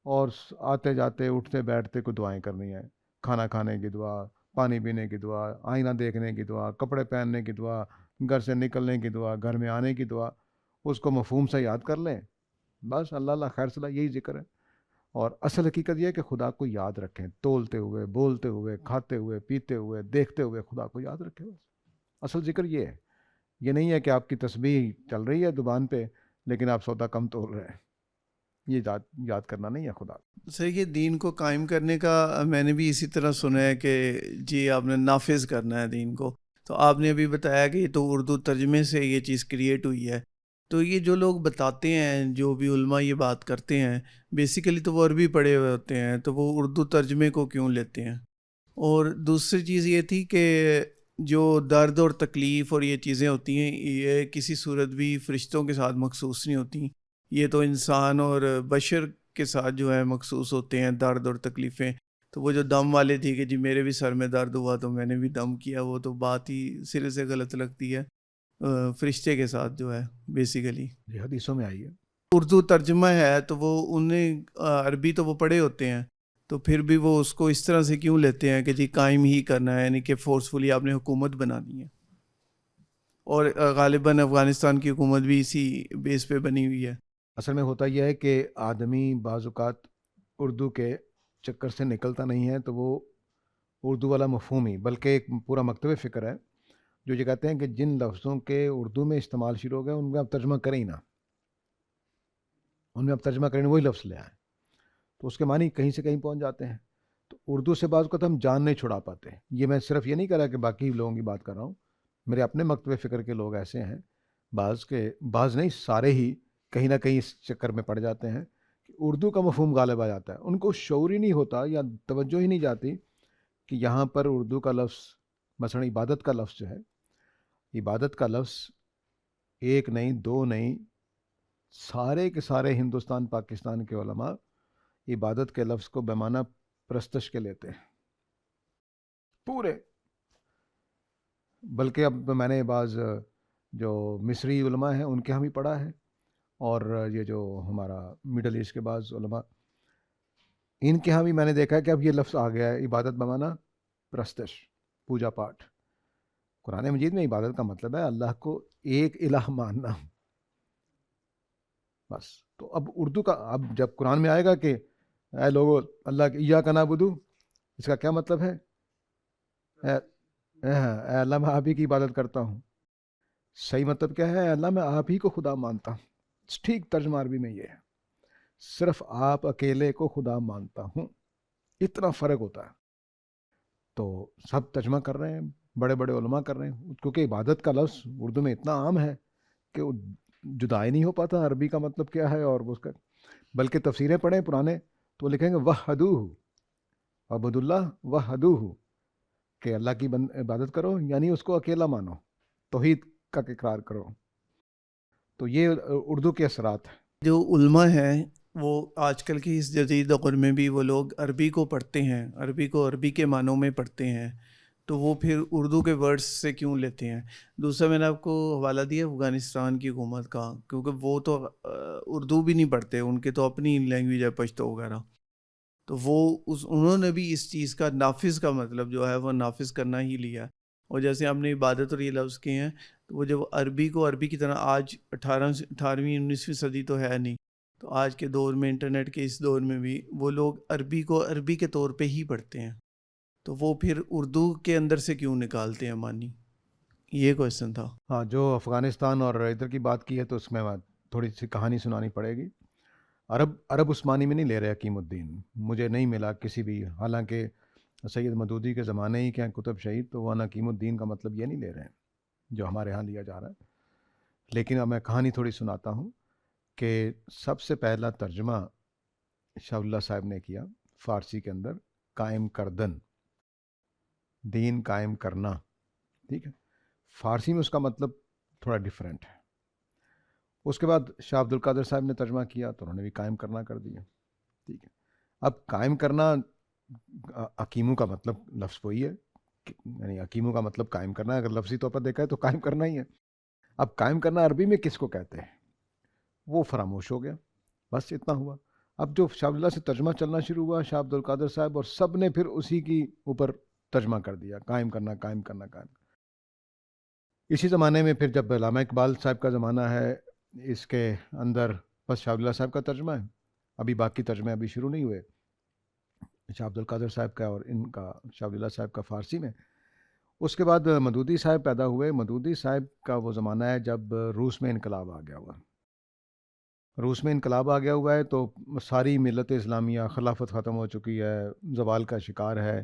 اور آتے جاتے اٹھتے بیٹھتے کو دعائیں کرنی ہے. کھانا کھانے کی دعا, پانی پینے کی دعا, آئینہ دیکھنے کی دعا, کپڑے پہننے کی دعا, گھر سے نکلنے کی دعا, گھر میں آنے کی دعا. اس کو مفہوم سے یاد کر لیں, بس اللہ اللہ خیر صلاح, یہی ذکر ہے. اور اصل حقیقت یہ ہے کہ خدا کو یاد رکھیں, تولتے ہوئے, بولتے ہوئے, کھاتے ہوئے, پیتے ہوئے, دیکھتے ہوئے خدا کو یاد رکھیں. بس اصل ذکر یہ ہے. یہ نہیں ہے کہ آپ کی تسبیح چل رہی ہے زبان پہ لیکن آپ سودا کم تول رہے ہیں. یہ یاد کرنا نہیں ہے خدا. صحیح کہ دین کو قائم کرنے کا میں نے بھی اسی طرح سنا ہے کہ جی آپ نے نافذ کرنا ہے دین کو. تو آپ نے ابھی بتایا کہ یہ تو اردو ترجمے سے یہ چیز کریٹ ہوئی ہے. تو یہ جو لوگ بتاتے ہیں, جو بھی علماء یہ بات کرتے ہیں, بیسیکلی تو وہ عربی پڑھے ہوئے ہوتے ہیں, تو وہ اردو ترجمے کو کیوں لیتے ہیں؟ اور دوسری چیز یہ تھی کہ جو درد اور تکلیف اور یہ چیزیں ہوتی ہیں, یہ کسی صورت بھی فرشتوں کے ساتھ مخصوص نہیں ہوتی. یہ تو انسان اور بشر کے ساتھ جو ہے مخصوص ہوتے ہیں درد اور تکلیفیں. تو وہ جو دم والے تھی کہ جی میرے بھی سر میں درد ہوا تو میں نے بھی دم کیا, وہ تو بات ہی سرے سے غلط لگتی ہے. فرشتے کے ساتھ جو ہے بیسیکلی یہ حدیثوں میں آئی ہے. اردو ترجمہ ہے تو وہ انہیں عربی تو وہ پڑھے ہوتے ہیں, تو پھر بھی وہ اس کو اس طرح سے کیوں لیتے ہیں کہ جی قائم ہی کرنا ہے, یعنی کہ فورسفلی آپ نے حکومت بنانی ہے. اور غالباً افغانستان کی حکومت بھی اسی بیس پہ بنی ہوئی ہے. اصل میں ہوتا یہ ہے کہ آدمی بعض اوقات اردو کے چکر سے نکلتا نہیں ہے, تو وہ اردو والا مفہوم ہی, بلکہ ایک پورا مکتب فکر ہے جو یہ کہتے ہیں کہ جن لفظوں کے اردو میں استعمال شروع ہو گئے ان میں اب ترجمہ کریں ہی نہ, ان میں اب ترجمہ کریں وہی لفظ لے آئیں, تو اس کے معنی کہیں سے کہیں پہنچ جاتے ہیں. تو اردو سے بعض اوقات ہم جان نہیں چھڑا پاتے. یہ میں صرف یہ نہیں کر رہا کہ باقی لوگوں کی بات کر رہا ہوں, میرے اپنے مکتب فکر کے لوگ ایسے ہیں, بعض نہیں سارے ہی کہیں نہ کہیں اس چکر میں پڑ جاتے ہیں کہ اردو کا مفہوم غالب آ جاتا ہے. ان کو شعور ہی نہیں ہوتا یا توجہ ہی نہیں جاتی کہ یہاں پر اردو کا لفظ, مثلا عبادت کا لفظ جو ہے, عبادت کا لفظ ایک نہیں دو نہیں, سارے کے سارے ہندوستان پاکستان کے علماء عبادت کے لفظ کو بمعنی پرستش کے لیتے ہیں پورے. بلکہ اب میں نے بعض جو مصری علماء ہیں ان کے ہم ہی پڑھا ہے, اور یہ جو ہمارا مڈل ایسٹ کے بعض علماء ان کے ہاں بھی میں نے دیکھا ہے کہ اب یہ لفظ آ گیا ہے, عبادت بمعنی پرستش, پوجا پاٹ. قرآن مجید میں عبادت کا مطلب ہے اللہ کو ایک الہ ماننا, بس. تو اب اردو کا, اب جب قرآن میں آئے گا کہ اے لوگو اللہ ایاک نعبد, اس کا کیا مطلب ہے؟ اے اللہ میں آپ ہی کی عبادت کرتا ہوں. صحیح مطلب کیا ہے؟ اللہ میں آپ ہی کو خدا مانتا ہوں. ٹھیک ترجمہ عربی میں یہ ہے, صرف آپ اکیلے کو خدا مانتا ہوں. اتنا فرق ہوتا ہے. تو سب ترجمہ کر رہے ہیں, بڑے بڑے علماء کر رہے ہیں, کیونکہ عبادت کا لفظ اردو میں اتنا عام ہے کہ وہ جدا ہی نہیں ہو پاتا عربی کا مطلب کیا ہے اور اس کا. بلکہ تفسیریں پڑھیں پرانے تو وہ لکھیں گے وحدوہ, عبد اللہ وحدوہ, کہ اللہ کی عبادت کرو یعنی اس کو اکیلا مانو, توحید کا اقرار کرو. تو یہ اردو کے اثرات ہیں. جو علماء ہیں وہ آج کل کی اس جدید دور میں بھی وہ لوگ عربی کو پڑھتے ہیں, عربی کو عربی کے معنوں میں پڑھتے ہیں. تو وہ پھر اردو کے ورڈز سے کیوں لیتے ہیں. دوسرا میں نے آپ کو حوالہ دیا افغانستان کی حکومت کا، کیونکہ وہ تو اردو بھی نہیں پڑھتے، ان کے تو اپنی لینگویج ہے پشتو وغیرہ. تو وہ انہوں نے بھی اس چیز کا نافذ کا مطلب جو ہے وہ نافذ کرنا ہی لیا. اور جیسے ہم نے عبادت اور یہ لفظ کیے ہیں، تو وہ جب عربی کو عربی کی طرح آج 18ویں 19ویں صدی تو ہے نہیں، تو آج کے دور میں انٹرنیٹ کے اس دور میں بھی وہ لوگ عربی کو عربی کے طور پہ ہی پڑھتے ہیں، تو وہ پھر اردو کے اندر سے کیوں نکالتے ہیں معنی؟ یہ کویشچن تھا. ہاں، جو افغانستان اور ادھر کی بات کی ہے تو اس میں تھوڑی سی کہانی سنانی پڑے گی. عرب عثمانی میں نہیں لے رہے حکیم الدین، مجھے نہیں ملا کسی بھی، حالانکہ سید مودودی کے زمانے ہی کے ہیں کتب شہید، تو وہ حکیم الدین کا مطلب یہ نہیں لے رہے ہیں جو ہمارے ہاں لیا جا رہا ہے. لیکن اب میں کہانی تھوڑی سناتا ہوں کہ سب سے پہلا ترجمہ شاہ اللہ صاحب نے کیا فارسی کے اندر، قائم کردن، دین قائم کرنا. ٹھیک ہے، فارسی میں اس کا مطلب تھوڑا ڈیفرنٹ ہے. اس کے بعد شاہ عبد القادر صاحب نے ترجمہ کیا تو انہوں نے بھی قائم کرنا کر دیا. ٹھیک ہے، اب قائم کرنا حکیموں کا مطلب لفظ وہی ہے، یعنی حکیموں کا مطلب قائم کرنا، اگر لفظی طور پر دیکھا ہے تو قائم کرنا ہی ہے. اب قائم کرنا عربی میں کس کو کہتے ہیں وہ فراموش ہو گیا، بس اتنا ہوا. اب جو شاہ اللہ سے ترجمہ چلنا شروع ہوا، شاہ عبد القادر صاحب اور سب نے پھر اسی کی اوپر ترجمہ کر دیا، قائم کرنا قائم کرنا قائم. اسی زمانے میں پھر جب علامہ اقبال صاحب کا زمانہ ہے، اس کے اندر بس شاہ اللہ صاحب کا ترجمہ ہے، ابھی باقی ترجمے ابھی شروع نہیں ہوئے، شاہ عبد القادر صاحب کا اور ان کا شاہ اللہ صاحب کا فارسی میں. اس کے بعد مودودی صاحب پیدا ہوئے. مودودی صاحب کا وہ زمانہ ہے جب روس میں انقلاب آ گیا ہوا. روس میں انقلاب آ گیا ہوا ہے تو ساری ملت اسلامیہ، خلافت ختم ہو چکی ہے، زوال کا شکار ہے،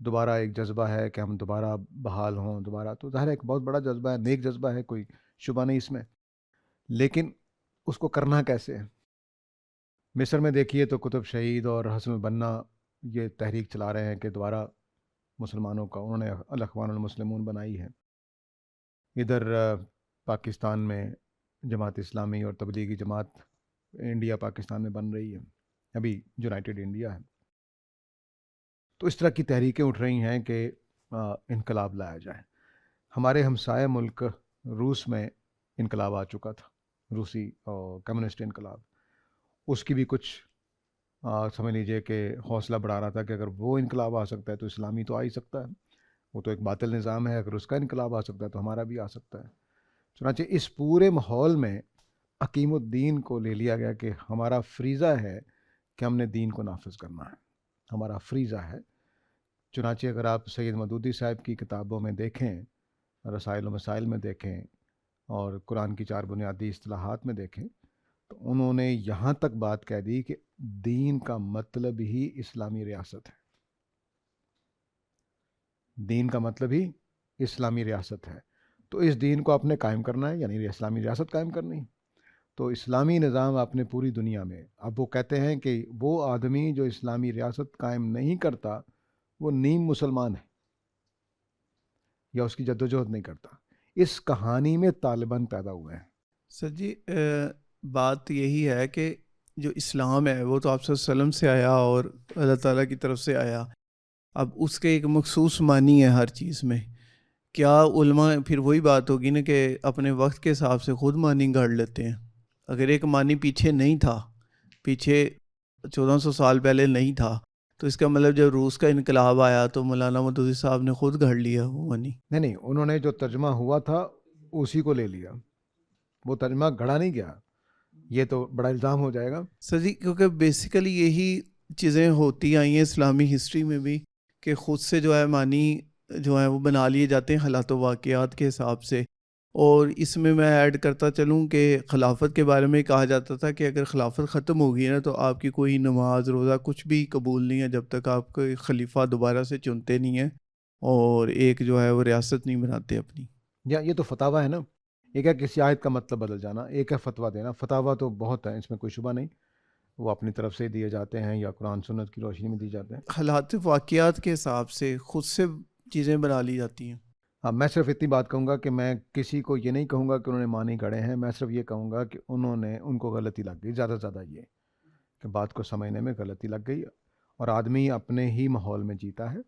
دوبارہ ایک جذبہ ہے کہ ہم دوبارہ بحال ہوں دوبارہ. تو ظاہر ایک بہت بڑا جذبہ ہے، نیک جذبہ ہے، کوئی شبہ نہیں اس میں. لیکن اس کو کرنا کیسے ہے؟ مصر میں دیکھیے تو کتب شہید اور حسن البنا یہ تحریک چلا رہے ہیں کہ دوبارہ مسلمانوں کا، انہوں نے الاخوان المسلمون بنائی ہے. ادھر پاکستان میں جماعت اسلامی اور تبلیغی جماعت انڈیا پاکستان میں بن رہی ہے، ابھی یونائٹڈ انڈیا ہے. تو اس طرح کی تحریکیں اٹھ رہی ہیں کہ انقلاب لایا جائے. ہمارے ہمسایہ ملک روس میں انقلاب آ چکا تھا، روسی کمیونسٹ انقلاب. اس کی بھی کچھ سمجھ لیجئے کہ حوصلہ بڑھا رہا تھا کہ اگر وہ انقلاب آ سکتا ہے تو اسلامی تو آ ہی سکتا ہے، وہ تو ایک باطل نظام ہے، اگر اس کا انقلاب آ سکتا ہے تو ہمارا بھی آ سکتا ہے. چنانچہ اس پورے ماحول میں حکیم الدین کو لے لیا گیا کہ ہمارا فریضہ ہے کہ ہم نے دین کو نافذ کرنا ہے، ہمارا فریضہ ہے. چنانچہ اگر آپ سید مودودی صاحب کی کتابوں میں دیکھیں، رسائل و مسائل میں دیکھیں اور قرآن کی 4 بنیادی اصطلاحات میں دیکھیں، تو انہوں نے یہاں تک بات کہہ دی کہ دین کا مطلب ہی اسلامی ریاست ہے. دین کا مطلب ہی اسلامی ریاست ہے. تو اس دین کو آپ نے قائم کرنا ہے، یعنی اسلامی ریاست قائم کرنی. تو اسلامی نظام آپ نے پوری دنیا میں، اب وہ کہتے ہیں کہ وہ آدمی جو اسلامی ریاست قائم نہیں کرتا وہ نیم مسلمان ہے یا اس کی جدوجہد نہیں کرتا. اس کہانی میں طالبان پیدا ہوئے ہیں. سر جی بات یہی ہے کہ جو اسلام ہے وہ تو آپ صلی اللہ علیہ وسلم سے آیا اور اللہ تعالیٰ کی طرف سے آیا. اب اس کے ایک مخصوص معنی ہے ہر چیز میں. کیا علماء پھر وہی بات ہوگی نا کہ اپنے وقت کے حساب سے خود معنی گھڑ لیتے ہیں؟ اگر ایک معنی پیچھے نہیں تھا، پیچھے 1400 سال پہلے نہیں تھا، تو اس کا مطلب جب روس کا انقلاب آیا تو مولانا مودودی صاحب نے خود گھڑ لیا وہ معنی؟ نہیں، انہوں نے جو ترجمہ ہوا تھا اسی کو لے لیا، وہ ترجمہ گھڑا نہیں گیا. یہ تو بڑا الزام ہو جائے گا. سر جی کیونکہ بیسیکلی یہی چیزیں ہوتی آئی ہیں اسلامی ہسٹری میں بھی کہ خود سے جو ہے معنی جو ہیں وہ بنا لیے جاتے ہیں حالات و واقعات کے حساب سے. اور اس میں ایڈ کرتا چلوں کہ خلافت کے بارے میں کہا جاتا تھا کہ اگر خلافت ختم ہوگی نا تو آپ کی کوئی نماز روزہ کچھ بھی قبول نہیں ہے جب تک آپ کوئی خلیفہ دوبارہ سے چنتے نہیں ہیں اور ایک جو ہے وہ ریاست نہیں بناتے اپنی. یہ تو فتاویٰ ہے نا، ایک ہے کسی آیت کا مطلب بدل جانا، ایک ہے فتویٰ دینا. فتاویٰ تو بہت ہیں، اس میں کوئی شبہ نہیں، وہ اپنی طرف سے دیے جاتے ہیں یا قرآن سنت کی روشنی میں دی جاتے ہیں. حالات واقعات کے حساب سے خود سے چیزیں بنا لی جاتی ہیں. ہاں، میں صرف اتنی بات کہوں گا کہ میں کسی کو یہ نہیں کہوں گا کہ انہوں نے معنی گھڑے ہیں، میں صرف یہ کہوں گا کہ ان کو غلطی لگ گئی. زیادہ سے زیادہ یہ کہ بات کو سمجھنے میں غلطی لگ گئی، اور آدمی اپنے ہی ماحول میں جیتا ہے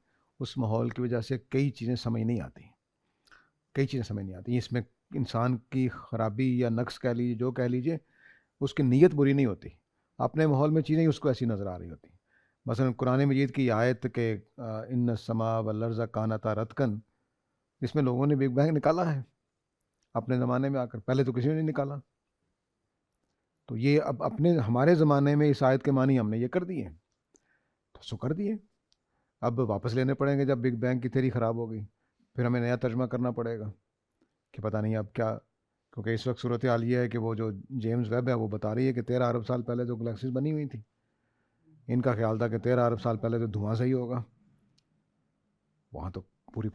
اس ماحول کی وجہ سے کئی چیزیں سمجھ نہیں آتی، کئی چیزیں سمجھ نہیں آتی. اس میں انسان کی خرابی یا نقص کہہ لیجیے، جو کہہ لیجیے، اس کی نیت بری نہیں ہوتی، اپنے ماحول میں چیزیں اس کو ایسی نظر آ رہی ہوتی. مثلا قرآن مجید کی آیت کہ ان السماء والارض کانتا رتقا، اس میں لوگوں نے بگ بینگ نکالا ہے اپنے زمانے میں آ کر، پہلے تو کسی نے نہیں نکالا. تو یہ اب ہمارے زمانے میں اس آیت کے معنی ہم نے یہ کر دیے، تو سو کر دیے. اب واپس لینے پڑیں گے جب بگ بینگ کی تھیوری خراب ہو گئی، پھر ہمیں نیا ترجمہ کرنا پڑے گا کہ پتہ نہیں اب کیا. کیونکہ اس وقت صورتحال یہ ہے کہ وہ جو جیمز ویب ہے وہ بتا رہی ہے کہ 13 ارب سال پہلے تو گلیکسیز بنی ہوئی تھی. ان کا خیال تھا کہ 13 ارب سال پہلے تو دھواں سے ہی ہوگا، وہاں تو پوری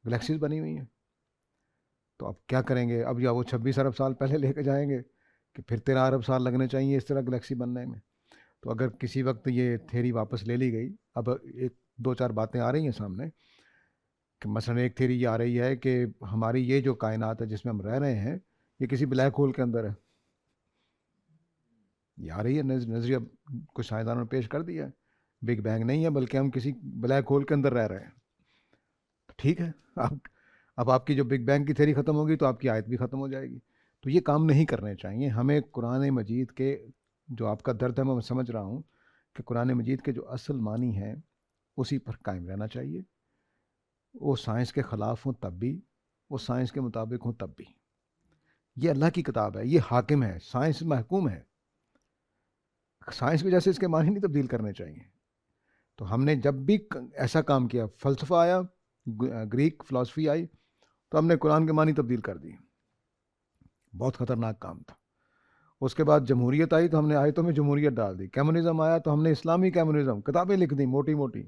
گلیکسیز بنی ہوئی ہیں. تو اب کیا کریں گے؟ اب یا وہ 26 ارب سال پہلے لے کے جائیں گے کہ پھر 13 ارب سال لگنے چاہیے اس طرح گلیکسی بننے میں. تو اگر کسی وقت یہ تھیوری واپس لے لی گئی، اب ایک دو چار باتیں آ رہی ہیں سامنے کہ مثلا ایک تھیوری یہ آ رہی ہے کہ ہماری یہ جو کائنات ہے جس میں ہم رہ رہے ہیں یہ کسی بلیک ہول کے اندر ہے. یہ آ رہی ہے نظریہ، کچھ سائنسدانوں نے پیش کر دیا ہے. بگ بینگ نہیں ہے بلکہ ہم کسی بلیک ہول کے اندر رہ رہے ہیں. ٹھیک ہے، اب آپ کی جو بگ بینگ کی تھیوری ختم ہوگی تو آپ کی آیت بھی ختم ہو جائے گی. تو یہ کام نہیں کرنے چاہیے ہمیں. قرآن مجید کے جو آپ کا درد ہے میں سمجھ رہا ہوں کہ قرآن مجید کے جو اصل معنی ہیں اسی پر قائم رہنا چاہیے. وہ سائنس کے خلاف ہوں تب بھی، وہ سائنس کے مطابق ہوں تب بھی. یہ اللہ کی کتاب ہے، یہ حاکم ہے، سائنس محکوم ہے. سائنس کی وجہ سے اس کے معنی نہیں تبدیل کرنے چاہیے. تو ہم نے جب بھی ایسا کام کیا، فلسفہ آیا، گریک فلسفی آئی، تو ہم نے قرآن کے معنی تبدیل کر دی. بہت خطرناک کام تھا. اس کے بعد جمہوریت آئی تو ہم نے آیتوں میں جمہوریت ڈال دی. کمیونزم آیا تو ہم نے اسلامی کمیونزم کتابیں لکھ دیں موٹی موٹی.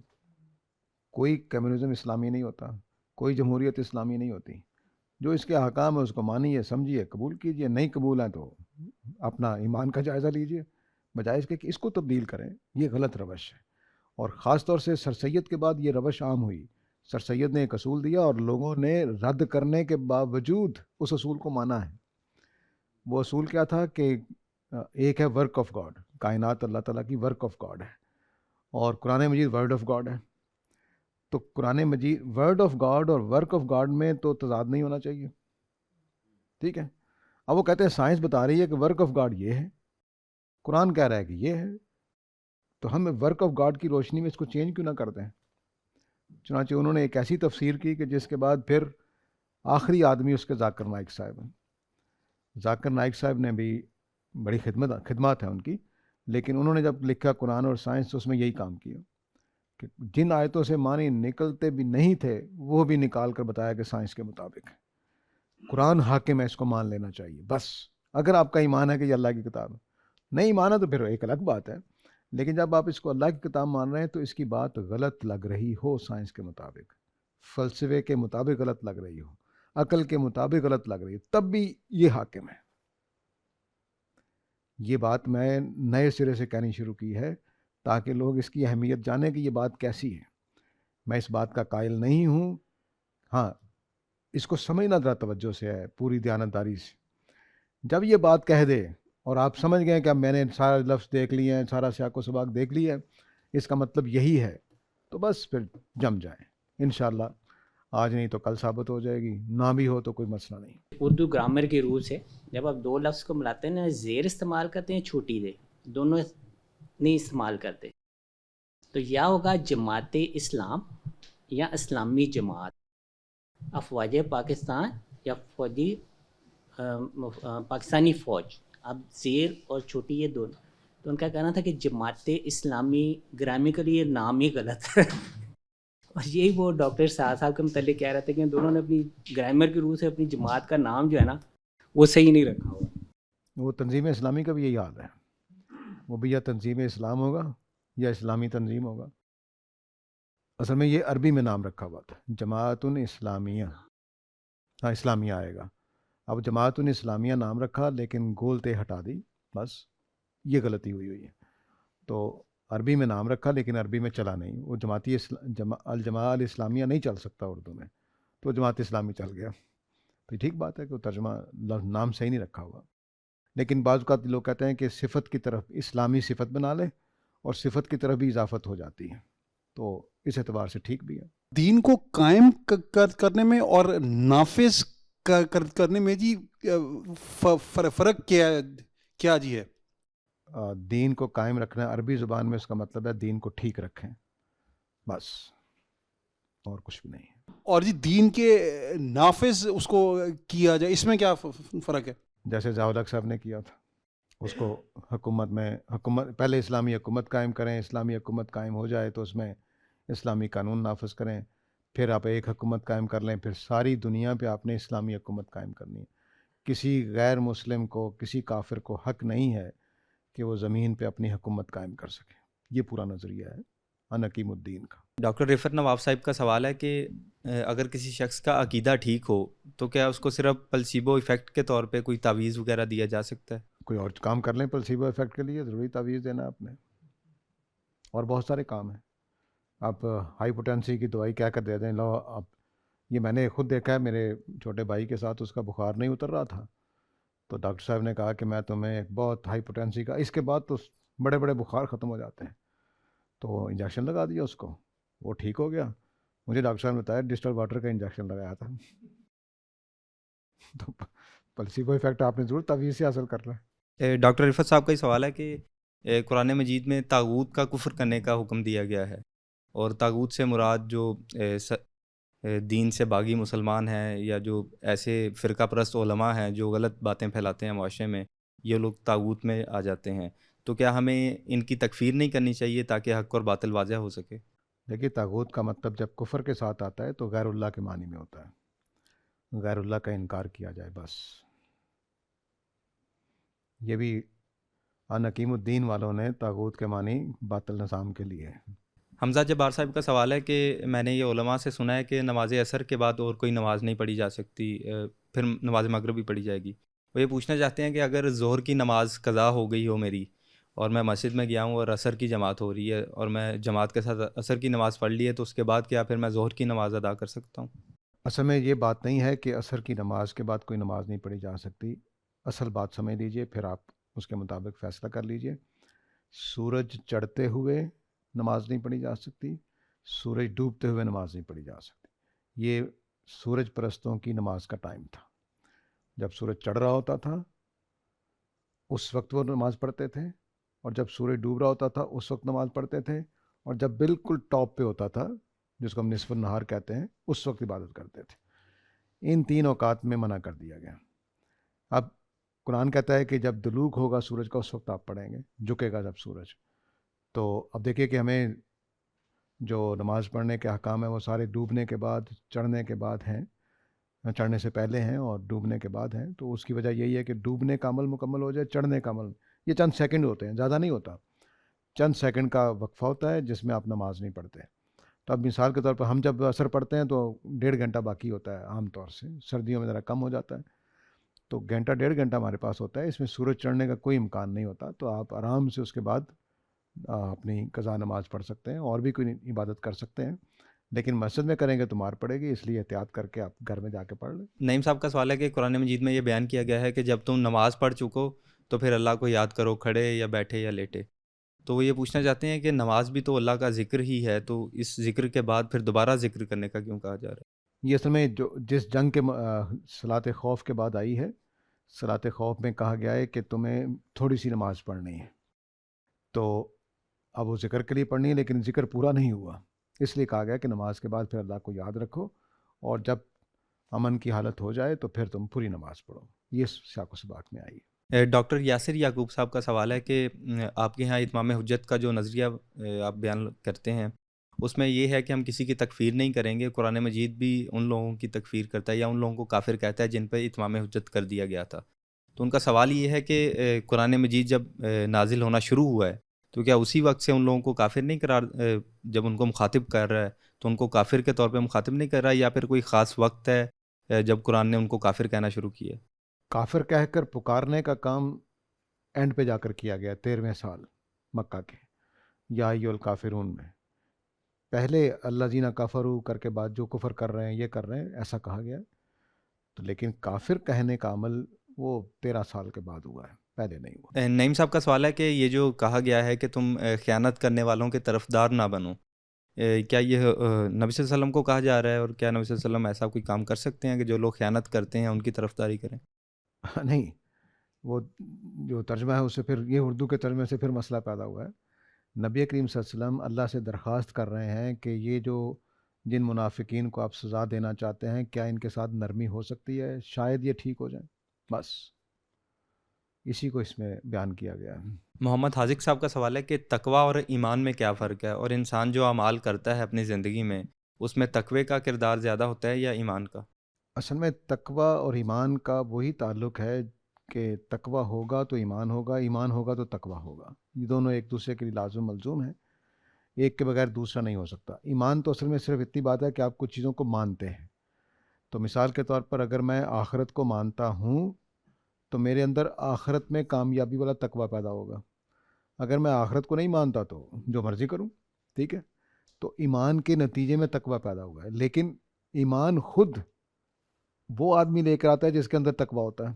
کوئی کمیونزم اسلامی نہیں ہوتا، کوئی جمہوریت اسلامی نہیں ہوتی. جو اس کے احکام ہے اس کو مانیے، سمجھیے، قبول کیجیے. نہیں قبول ہیں تو اپنا ایمان کا جائزہ لیجیے، بجائے اس کے کہ اس کو تبدیل کریں. یہ غلط روش ہے. اور خاص طور سے سر سید کے بعد یہ روش عام ہوئی. سر سید نے ایک اصول دیا اور لوگوں نے رد کرنے کے باوجود اس اصول کو مانا ہے. وہ اصول کیا تھا کہ ایک ہے ورک آف گاڈ، کائنات اللہ تعالیٰ کی ورک آف گاڈ ہے، اور قرآن مجید ورڈ آف گاڈ ہے. تو قرآن مجید ورڈ آف گاڈ اور ورک آف گاڈ میں تو تضاد نہیں ہونا چاہیے. ٹھیک ہے. اب وہ کہتے ہیں سائنس بتا رہی ہے کہ ورک آف گاڈ یہ ہے، قرآن کہہ رہا ہے کہ یہ ہے، تو ہم ورک آف گاڈ کی روشنی میں اس کو چینج کیوں نہ کرتے ہیں. چنانچہ انہوں نے ایک ایسی تفسیر کی کہ جس کے بعد پھر آخری آدمی اس کے ذاکر نائک صاحب ہیں. ذاکر نائک صاحب نے بھی بڑی خدمات ہیں ان کی، لیکن انہوں نے جب لکھا قرآن اور سائنس تو اس میں یہی کام کیا کہ جن آیتوں سے معنی نکلتے بھی نہیں تھے وہ بھی نکال کر بتایا کہ سائنس کے مطابق ہے. قرآن حاکم ہے، اس کو مان لینا چاہیے بس. اگر آپ کا ایمان ہے کہ یہ اللہ کی کتاب ہے، نہیں مانا تو پھر ایک الگ بات ہے. لیکن جب آپ اس کو اللہ کی کتاب مان رہے ہیں تو اس کی بات غلط لگ رہی ہو، سائنس کے مطابق، فلسفے کے مطابق غلط لگ رہی ہو، عقل کے مطابق غلط لگ رہی ہے، تب بھی یہ حاکم ہے. یہ بات میں نئے سرے سے کہنی شروع کی ہے تاکہ لوگ اس کی اہمیت جانیں کہ یہ بات کیسی ہے. میں اس بات کا قائل نہیں ہوں، ہاں اس کو سمجھنا ذرا توجہ سے ہے، پوری دیانتداری سے. جب یہ بات کہہ دے اور آپ سمجھ گئے کہ اب میں نے سارا لفظ دیکھ لیے ہیں، سارا سیاق و سباق دیکھ لیا ہے، اس کا مطلب یہی ہے، تو بس پھر جم جائیں انشاءاللہ. آج نہیں تو کل ثابت ہو جائے گی، نہ بھی ہو تو کوئی مسئلہ نہیں. اردو گرامر کے رول سے جب آپ دو لفظ کو ملاتے ہیں نا، زیر استعمال کرتے ہیں، چھوٹی دے دونوں نہیں استعمال کرتے، تو یا ہوگا جماعت اسلام یا اسلامی جماعت، افواج پاکستان یا فوجی پاکستانی فوج. اب زیر اور چھوٹی یہ دونوں، تو ان کا کہنا تھا کہ جماعت اسلامی گرامیکلی یہ نام ہی غلط ہے. اور یہی وہ ڈاکٹر صاحب کے متعلق کہہ رہے تھے کہ دونوں نے اپنی گرامر کے رول سے اپنی جماعت کا نام جو ہے نا وہ صحیح نہیں رکھا ہوا. وہ تنظیم اسلامی کا بھی یہی حال ہے، وہ بھی یا تنظیم اسلام ہوگا یا اسلامی تنظیم ہوگا. اصل میں یہ عربی میں نام رکھا ہوا تھا، جماعت اسلامیہ، ہاں اسلامیہ آئے گا. اب جماعت اسلامیہ نام رکھا لیکن گول تے ہٹا دی، بس یہ غلطی ہوئی ہے. تو عربی میں نام رکھا لیکن عربی میں چلا نہیں. وہ جماعتی الجماعہ الاسلامیہ نہیں چل سکتا اردو میں، تو جماعت اسلامی چل گیا. تو ٹھیک بات ہے کہ وہ ترجمہ نام صحیح نہیں رکھا ہوا. لیکن بعض اوقات لوگ کہتے ہیں کہ صفت کی طرف اسلامی صفت بنا لے اور صفت کی طرف بھی اضافت ہو جاتی ہے. تو اس اعتبار سے ٹھیک بھی ہے. دین کو قائم کرنے میں اور نافذ کرنے میں جی فرق کیا جی ہے؟ دین کو قائم رکھنا عربی زبان میں اس کا مطلب ہے دین کو ٹھیک رکھیں، بس، اور کچھ بھی نہیں ہے. اور جی دین کے نافذ اس کو کیا جائے، اس میں کیا فرق ہے؟ جیسے ضیاء-ال-حق صاحب نے کیا تھا، اس کو حکومت پہلے اسلامی حکومت قائم کریں، اسلامی حکومت قائم ہو جائے تو اس میں اسلامی قانون نافذ کریں، پھر آپ ایک حکومت قائم کر لیں، پھر ساری دنیا پہ آپ نے اسلامی حکومت قائم کرنی ہے. کسی غیر مسلم کو، کسی کافر کو حق نہیں ہے کہ وہ زمین پہ اپنی حکومت قائم کر سکے. یہ پورا نظریہ ہے ان حکیم الدین کا. ڈاکٹر رفعت نواب صاحب کا سوال ہے کہ اگر کسی شخص کا عقیدہ ٹھیک ہو تو کیا اس کو صرف پلسیبو ایفیکٹ کے طور پہ کوئی تعویذ وغیرہ دیا جا سکتا ہے؟ کوئی اور کام کر لیں پلسیبو ایفیکٹ کے لیے، ضروری تعویذ دینا آپ نے؟ اور بہت سارے کام ہیں. آپ ہائی پوٹینسی کی دوائی کہہ کر دے دیں، لو آپ، یہ میں نے خود دیکھا ہے، میرے چھوٹے بھائی کے ساتھ اس کا بخار نہیں اتر رہا تھا، تو ڈاکٹر صاحب نے کہا کہ میں تمہیں ایک بہت ہائی پوٹینسی کا، اس کے بعد تو بڑے بڑے بخار ختم ہو جاتے ہیں، تو انجیکشن لگا دیا اس کو، وہ ٹھیک ہو گیا. مجھے ڈاکٹر صاحب نے بتایا ڈسٹل واٹر کا انجیکشن لگایا تھا. تو پلسیبو ایفیکٹ آپ نے ضرور تعویذ سے حاصل کرنا ہے. ڈاکٹر رفعت صاحب کا یہ سوال ہے کہ قرآن مجید میں طاغوت کا کفر کرنے کا حکم دیا گیا ہے، اور طاغوت سے مراد جو دین سے باغی مسلمان ہیں یا جو ایسے فرقہ پرست علماء ہیں جو غلط باتیں پھیلاتے ہیں معاشرے میں، یہ لوگ طاغوت میں آ جاتے ہیں. تو کیا ہمیں ان کی تکفیر نہیں کرنی چاہیے تاکہ حق اور باطل واضح ہو سکے؟ دیکھیے، طاغوت کا مطلب جب کفر کے ساتھ آتا ہے تو غیر اللہ کے معنی میں ہوتا ہے، غیر اللہ کا انکار کیا جائے، بس. یہ بھی ان حکیم الدین والوں نے طاغوت کے معنی باطل نظام کے لیے. حمزہ جبار صاحب کا سوال ہے کہ میں نے یہ علماء سے سنا ہے کہ نماز عصر کے بعد اور کوئی نماز نہیں پڑھی جا سکتی، پھر نماز مغرب بھی پڑھی جائے گی. وہ یہ پوچھنا چاہتے ہیں کہ اگر ظہر کی نماز قضا ہو گئی ہو میری، اور میں مسجد میں گیا ہوں اور عصر کی جماعت ہو رہی ہے، اور میں جماعت کے ساتھ عصر کی نماز پڑھ لی ہے، تو اس کے بعد کیا پھر میں ظہر کی نماز ادا کر سکتا ہوں؟ اصل میں یہ بات نہیں ہے کہ عصر کی نماز کے بعد کوئی نماز نہیں پڑھی جا سکتی. اصل بات سمجھ لیجئے، پھر آپ اس کے مطابق فیصلہ کر لیجئے. سورج چڑھتے ہوئے نماز نہیں پڑھی جا سکتی، سورج ڈوبتے ہوئے نماز نہیں پڑھی جا سکتی. یہ سورج پرستوں کی نماز کا ٹائم تھا. جب سورج چڑھ رہا ہوتا تھا اس وقت وہ نماز پڑھتے تھے، اور جب سورج ڈوب رہا ہوتا تھا اس وقت نماز پڑھتے تھے، اور جب بالکل ٹاپ پہ ہوتا تھا جس کو ہم نصف النہار کہتے ہیں اس وقت عبادت کرتے تھے. ان 3 اوقات میں منع کر دیا گیا. اب قرآن کہتا ہے کہ جب دلوگ ہوگا سورج کا اس وقت آپ پڑھیں گے، جھکے گا جب سورج. تو اب دیکھیے کہ ہمیں جو نماز پڑھنے کے احکام ہیں وہ سارے ڈوبنے کے بعد، چڑھنے کے بعد ہیں، چڑھنے سے پہلے ہیں اور ڈوبنے کے بعد ہیں. تو اس کی وجہ یہی ہے کہ ڈوبنے کا عمل مکمل ہو جائے، چڑھنے کا عمل یہ چند سیکنڈ ہوتے ہیں، زیادہ نہیں ہوتا، چند سیکنڈ کا وقفہ ہوتا ہے جس میں آپ نماز نہیں پڑھتے. تو اب مثال کے طور پر ہم جب عصر پڑھتے ہیں تو 1.5 گھنٹہ باقی ہوتا ہے عام طور سے، سردیوں میں ذرا کم ہو جاتا ہے، تو 1.5 گھنٹہ ہمارے پاس ہوتا ہے. اس میں سورج چڑھنے کا کوئی امکان نہیں ہوتا، تو آپ آرام سے اس کے بعد اپنی قضا نماز پڑھ سکتے ہیں اور بھی کوئی عبادت کر سکتے ہیں. لیکن مسجد میں کریں گے تو مار پڑے گی، اس لیے احتیاط کر کے آپ گھر میں جا کے پڑھ لیں. نعیم صاحب کا سوال ہے کہ قرآن مجید میں یہ بیان کیا گیا ہے کہ جب تم نماز پڑھ چکو تو پھر اللہ کو یاد کرو، کھڑے یا بیٹھے یا لیٹے. تو وہ یہ پوچھنا چاہتے ہیں کہ نماز بھی تو اللہ کا ذکر ہی ہے، تو اس ذکر کے بعد پھر دوبارہ ذکر کرنے کا کیوں کہا جا رہا ہے؟ یہ اصل میں جس جنگ کے صلاۃ خوف کے بعد آئی ہے، صلاۃ خوف میں کہا گیا ہے کہ تمہیں تھوڑی سی نماز پڑھنی ہے. تو اب وہ ذکر کے لیے پڑھنی ہے لیکن ذکر پورا نہیں ہوا، اس لیے کہا گیا کہ نماز کے بعد پھر اللہ کو یاد رکھو، اور جب امن کی حالت ہو جائے تو پھر تم پوری نماز پڑھو. یہ سیاق و سباق میں آئی ہے. ڈاکٹر یاسر یعقوب صاحب کا سوال ہے کہ آپ کے یہاں اتمام حجت کا جو نظریہ آپ بیان کرتے ہیں اس میں یہ ہے کہ ہم کسی کی تکفیر نہیں کریں گے. قرآن مجید بھی ان لوگوں کی تکفیر کرتا ہے یا ان لوگوں کو کافر کہتا ہے جن پہ اتمام حجت کر دیا گیا تھا. تو ان کا سوال یہ ہے کہ قرآن مجید جب نازل ہونا شروع ہوا ہے تو کیا اسی وقت سے ان لوگوں کو کافر نہیں قرار، جب ان کو مخاطب کر رہا ہے تو ان کو کافر کے طور پہ مخاطب نہیں کر رہا ہے، یا پھر کوئی خاص وقت ہے جب قرآن نے ان کو کافر کہنا شروع کیا؟ کافر کہہ کر پکارنے کا کام اینڈ پہ جا کر کیا گیا 13ویں سال مکہ کے، یا ایھا الکافرون میں. پہلے اللہ زینہ کفروا کر کے بعد جو کفر کر رہے ہیں یہ کر رہے ہیں ایسا کہا گیا. تو لیکن کافر کہنے کا عمل وہ 13 سال کے بعد ہوا ہے، پہلے نہیں ہوا. نعیم صاحب کا سوال ہے کہ یہ جو کہا گیا ہے کہ تم خیانت کرنے والوں کے طرفدار نہ بنو، کیا یہ نبی صلی اللہ علیہ وسلم کو کہا جا رہا ہے، اور کیا نبی صلی اللہ علیہ وسلم ایسا کوئی کام کر سکتے ہیں کہ جو لوگ خیانت کرتے ہیں ان کی طرفداری کریں؟ نہیں، وہ جو ترجمہ ہے اس سے پھر یہ اردو کے ترجمے سے پھر مسئلہ پیدا ہوا ہے۔ نبی کریم صلی اللہ علیہ وسلم اللہ سے درخواست کر رہے ہیں کہ یہ جو جن منافقین کو آپ سزا دینا چاہتے ہیں کیا ان کے ساتھ نرمی ہو سکتی ہے، شاید یہ ٹھیک ہو جائیں، بس اسی کو اس میں بیان کیا گیا ہے۔ محمد حاذق صاحب کا سوال ہے کہ تقوی اور ایمان میں کیا فرق ہے، اور انسان جو اعمال کرتا ہے اپنی زندگی میں اس میں تقوی کا کردار زیادہ ہوتا ہے یا ایمان کا؟ اصل میں تقوی اور ایمان کا وہی تعلق ہے کہ تقوی ہوگا تو ایمان ہوگا، ایمان ہوگا تو تقوی ہوگا، یہ دونوں ایک دوسرے کے لیے لازم ملزوم ہیں، ایک کے بغیر دوسرا نہیں ہو سکتا۔ ایمان تو اصل میں صرف اتنی بات ہے کہ آپ کچھ چیزوں کو مانتے ہیں۔ تو مثال کے طور پر اگر میں آخرت کو مانتا ہوں تو میرے اندر آخرت میں کامیابی والا تقوی پیدا ہوگا۔ اگر میں آخرت کو نہیں مانتا تو جو مرضی کروں، ٹھیک ہے؟ تو ایمان کے نتیجے میں تقوی پیدا ہوا ہے، لیکن ایمان خود وہ آدمی لے کر آتا ہے جس کے اندر تقوی ہوتا ہے،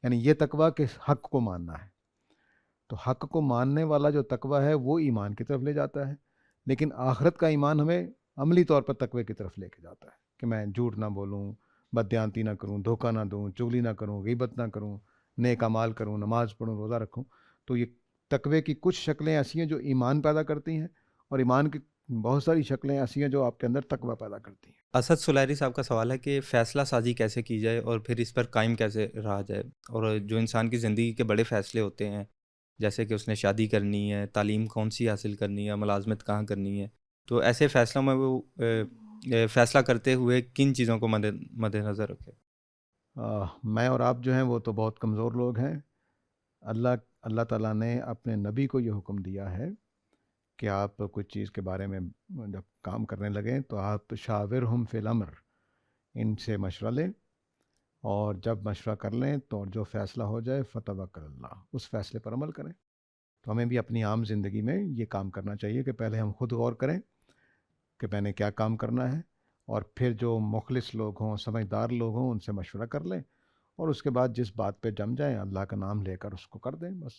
یعنی یہ تقوی کہ حق کو ماننا ہے، تو حق کو ماننے والا جو تقوی ہے وہ ایمان کی طرف لے جاتا ہے، لیکن آخرت کا ایمان ہمیں عملی طور پر تقوی کی طرف لے کے جاتا ہے کہ میں جھوٹ نہ بولوں، بددیانتی نہ کروں، دھوکہ نہ دوں، چغلی نہ کروں، غیبت نہ کروں، نیک اعمال کروں، نماز پڑھوں، روزہ رکھوں۔ تو یہ تقوی کی کچھ شکلیں ایسی ہیں جو ایمان پیدا کرتی ہیں، اور ایمان کی بہت ساری شکلیں ایسی ہیں جو آپ کے اندر تقوی پیدا کرتی ہیں۔ اسد سلیری صاحب کا سوال ہے کہ فیصلہ سازی کیسے کی جائے اور پھر اس پر قائم کیسے رہا جائے، اور جو انسان کی زندگی کے بڑے فیصلے ہوتے ہیں جیسے کہ اس نے شادی کرنی ہے، تعلیم کون سی حاصل کرنی ہے، ملازمت کہاں کرنی ہے، تو ایسے فیصلوں میں وہ فیصلہ کرتے ہوئے کن چیزوں کو مد نظر رکھے؟ میں اور آپ جو ہیں وہ تو بہت کمزور لوگ ہیں۔ اللہ تعالیٰ نے اپنے نبی کو یہ حکم دیا ہے کہ آپ کچھ چیز کے بارے میں جب کام کرنے لگیں تو آپ شاورہم فی الامر، ان سے مشورہ لیں، اور جب مشورہ کر لیں تو جو فیصلہ ہو جائے فتوکل اللہ، اس فیصلے پر عمل کریں۔ تو ہمیں بھی اپنی عام زندگی میں یہ کام کرنا چاہیے کہ پہلے ہم خود غور کریں کہ میں نے کیا کام کرنا ہے، اور پھر جو مخلص لوگ ہوں، سمجھدار لوگ ہوں، ان سے مشورہ کر لیں، اور اس کے بعد جس بات پہ جم جائیں اللہ کا نام لے کر اس کو کر دیں، بس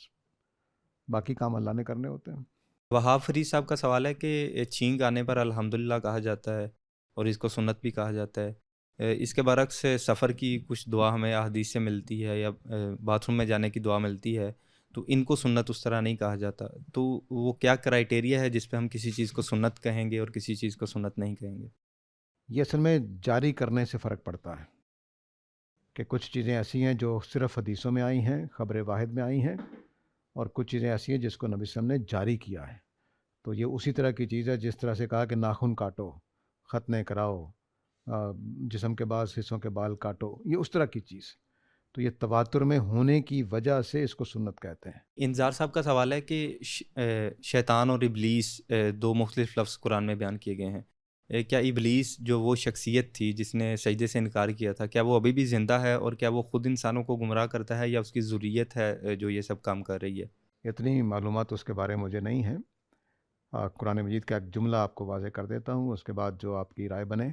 باقی کام اللہ نے کرنے ہوتے ہیں۔ وہاب فرید صاحب کا سوال ہے کہ چھینک آنے پر الحمدللہ کہا جاتا ہے اور اس کو سنت بھی کہا جاتا ہے، اس کے برعکس سفر کی کچھ دعا ہمیں احادیث سے ملتی ہے یا باتھ روم میں جانے کی دعا ملتی ہے، تو ان کو سنت اس طرح نہیں کہا جاتا، تو وہ کیا کرائیٹیریا ہے جس پہ ہم کسی چیز کو سنت کہیں گے اور کسی چیز کو سنت نہیں کہیں گے؟ یہ اصل میں جاری کرنے سے فرق پڑتا ہے کہ کچھ چیزیں ایسی ہیں جو صرف حدیثوں میں آئی ہیں، خبر واحد میں آئی ہیں، اور کچھ چیزیں ایسی ہیں جس کو نبی صلی اللہ علیہ وسلم نے جاری کیا ہے۔ تو یہ اسی طرح کی چیز ہے جس طرح سے کہا کہ ناخن کاٹو، ختنے کراؤ، جسم کے بعض حصوں کے بال کاٹو، یہ اس طرح کی چیز، تو یہ تواتر میں ہونے کی وجہ سے اس کو سنت کہتے ہیں۔ انذار صاحب کا سوال ہے کہ شیطان اور ابلیس دو مختلف لفظ قرآن میں بیان کیے گئے ہیں، کیا ابلیس جو وہ شخصیت تھی جس نے سجدے سے انکار کیا تھا، کیا وہ ابھی بھی زندہ ہے، اور کیا وہ خود انسانوں کو گمراہ کرتا ہے یا اس کی ذریت ہے جو یہ سب کام کر رہی ہے؟ اتنی معلومات اس کے بارے میں مجھے نہیں ہیں۔ قرآن مجید کا ایک جملہ آپ کو واضح کر دیتا ہوں، اس کے بعد جو آپ کی رائے بنے۔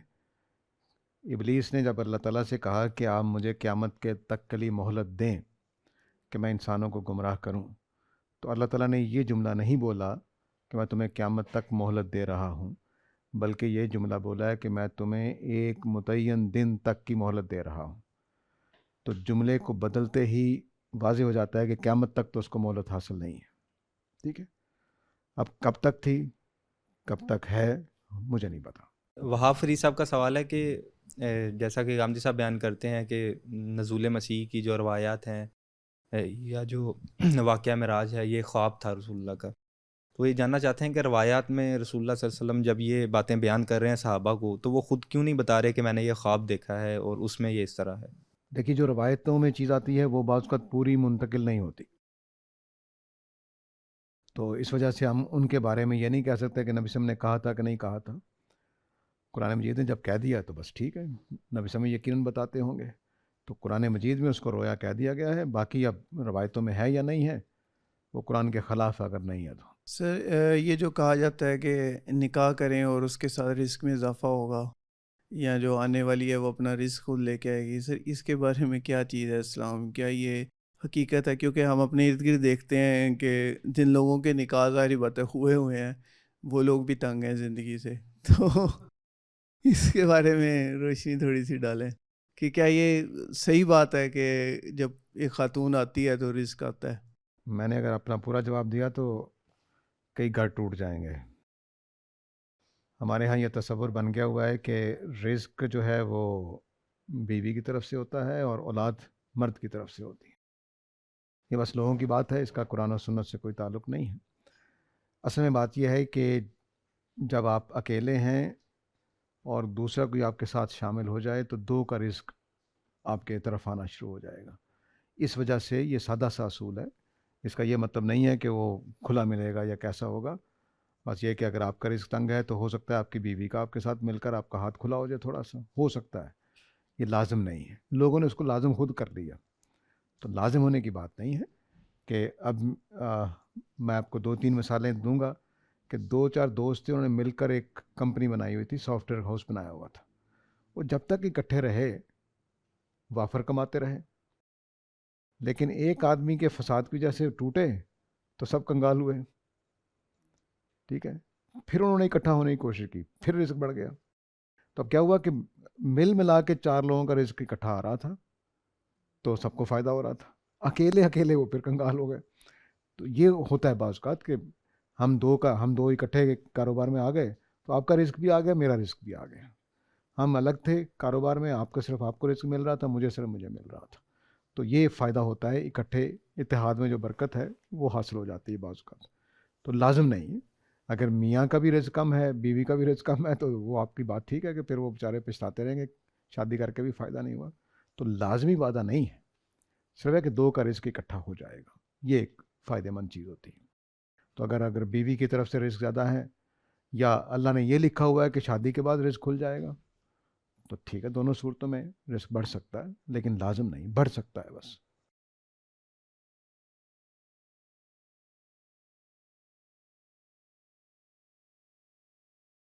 ابلیس نے جب اللہ تعالیٰ سے کہا کہ آپ مجھے قیامت کے تک کے لیے مہلت دیں کہ میں انسانوں کو گمراہ کروں، تو اللہ تعالیٰ نے یہ جملہ نہیں بولا کہ میں تمہیں قیامت تک مہلت دے رہا ہوں، بلکہ یہ جملہ بولا ہے کہ میں تمہیں ایک متعین دن تک کی مہلت دے رہا ہوں۔ تو جملے کو بدلتے ہی واضح ہو جاتا ہے کہ قیامت تک تو اس کو مہلت حاصل نہیں ہے، ٹھیک ہے؟ اب کب تک تھی، کب تک ہے، مجھے نہیں پتا۔ وہاب فرید صاحب کا سوال ہے کہ جیسا کہ گامدی صاحب بیان کرتے ہیں کہ نزول مسیح کی جو روایات ہیں یا جو واقعہ معراج ہے یہ خواب تھا رسول اللہ کا، تو یہ جاننا چاہتے ہیں کہ روایات میں رسول اللہ صلی اللہ علیہ وسلم جب یہ باتیں بیان کر رہے ہیں صحابہ کو، تو وہ خود کیوں نہیں بتا رہے کہ میں نے یہ خواب دیکھا ہے اور اس میں یہ اس طرح ہے؟ دیکھیے، جو روایتوں میں چیز آتی ہے وہ بعض اوقات پوری منتقل نہیں ہوتی، تو اس وجہ سے ہم ان کے بارے میں یہ نہیں کہہ سکتے کہ نبی صلی اللہ علیہ وسلم نے کہا تھا کہ نہیں کہا تھا۔ قرآن مجید نے جب کہہ دیا تو بس ٹھیک ہے، نبی صلی اللہ علیہ وسلم یقیناً بتاتے ہوں گے، تو قرآن مجید میں اس کو رویا کہہ دیا گیا ہے، باقی اب روایتوں میں ہے یا نہیں ہے، وہ قرآن کے خلاف اگر نہیں ہے تو۔ سر یہ جو کہا جاتا ہے کہ نکاح کریں اور اس کے ساتھ رزق میں اضافہ ہوگا، یا جو آنے والی ہے وہ اپنا رزق خود لے کے آئے گی، سر اس کے بارے میں کیا چیز ہے اسلام، کیا یہ حقیقت ہے؟ کیونکہ ہم اپنے ارد گرد دیکھتے ہیں کہ جن لوگوں کے نکاح ظاہری باتیں ہوئے ہیں وہ لوگ بھی تنگ ہیں زندگی سے. تو اس کے بارے میں روشنی تھوڑی سی ڈالیں کہ کیا یہ صحیح بات ہے کہ جب ایک خاتون آتی ہے تو رزق آتا ہے؟ میں نے اگر اپنا پورا جواب دیا تو کئی گھر ٹوٹ جائیں گے. ہمارے ہاں یہ تصور بن گیا ہوا ہے کہ رزق جو ہے وہ بیوی کی طرف سے ہوتا ہے اور اولاد مرد کی طرف سے ہوتی ہے. یہ بس لوگوں کی بات ہے، اس کا قرآن و سنت سے کوئی تعلق نہیں ہے. اصل میں بات یہ ہے کہ جب آپ اکیلے ہیں اور دوسرا کوئی آپ کے ساتھ شامل ہو جائے تو دو کا رزق آپ کے طرف آنا شروع ہو جائے گا. اس وجہ سے یہ سادہ سا اصول ہے. اس کا یہ مطلب نہیں ہے کہ وہ کھلا ملے گا یا کیسا ہوگا. بس یہ کہ اگر آپ کا رزق تنگ ہے تو ہو سکتا ہے آپ کی بیوی کا آپ کے ساتھ مل کر آپ کا ہاتھ کھلا ہو جائے، تھوڑا سا ہو سکتا ہے. یہ لازم نہیں ہے، لوگوں نے اس کو لازم خود کر لیا. تو لازم ہونے کی بات نہیں ہے کہ اب میں آپ کو 2-3 مثالیں دوں گا کہ 2-4 دوست تھے، انہوں نے مل کر ایک کمپنی بنائی ہوئی تھی، سافٹ ویئر ہاؤس بنایا ہوا تھا. وہ جب تک اکٹھے رہے وافر کماتے رہے، لیکن ایک آدمی کے فساد کی وجہ سے ٹوٹے تو سب کنگال ہوئے. ٹھیک ہے، پھر انہوں نے اکٹھا ہونے کی کوشش کی، پھر رزق بڑھ گیا. تو اب کیا ہوا کہ مل ملا کے 4 لوگوں کا رزق اکٹھا آ رہا تھا تو سب کو فائدہ ہو رہا تھا. اکیلے وہ پھر کنگال ہو گئے. تو یہ ہوتا ہے بعض اوقات کہ ہم دو اکٹھے کاروبار میں آ گئے تو آپ کا رزق بھی آ گیا، میرا رزق بھی آ گیا. ہم الگ تھے کاروبار میں، آپ کو رزق مل رہا تھا، مجھے مل رہا تھا. تو یہ فائدہ ہوتا ہے اکٹھے اتحاد میں، جو برکت ہے وہ حاصل ہو جاتی ہے بعض اوقات. تو لازم نہیں ہے. اگر میاں کا بھی رزق کم ہے، بیوی کا بھی رزق کم ہے، تو وہ آپ کی بات ٹھیک ہے کہ پھر وہ بیچارے پچھتاتے رہیں گے، شادی کر کے بھی فائدہ نہیں ہوا. تو لازمی وعدہ نہیں ہے، صرف ہے کہ 2 کا رزق اکٹھا ہو جائے گا. یہ ایک فائدہ مند چیز ہوتی ہے. تو اگر بیوی کی طرف سے رزق زیادہ ہے یا اللہ نے یہ لکھا ہوا ہے کہ شادی کے بعد رزق کھل جائے گا تو ٹھیک ہے، دونوں صورتوں میں رزق بڑھ سکتا ہے، لیکن لازم نہیں، بڑھ سکتا ہے بس.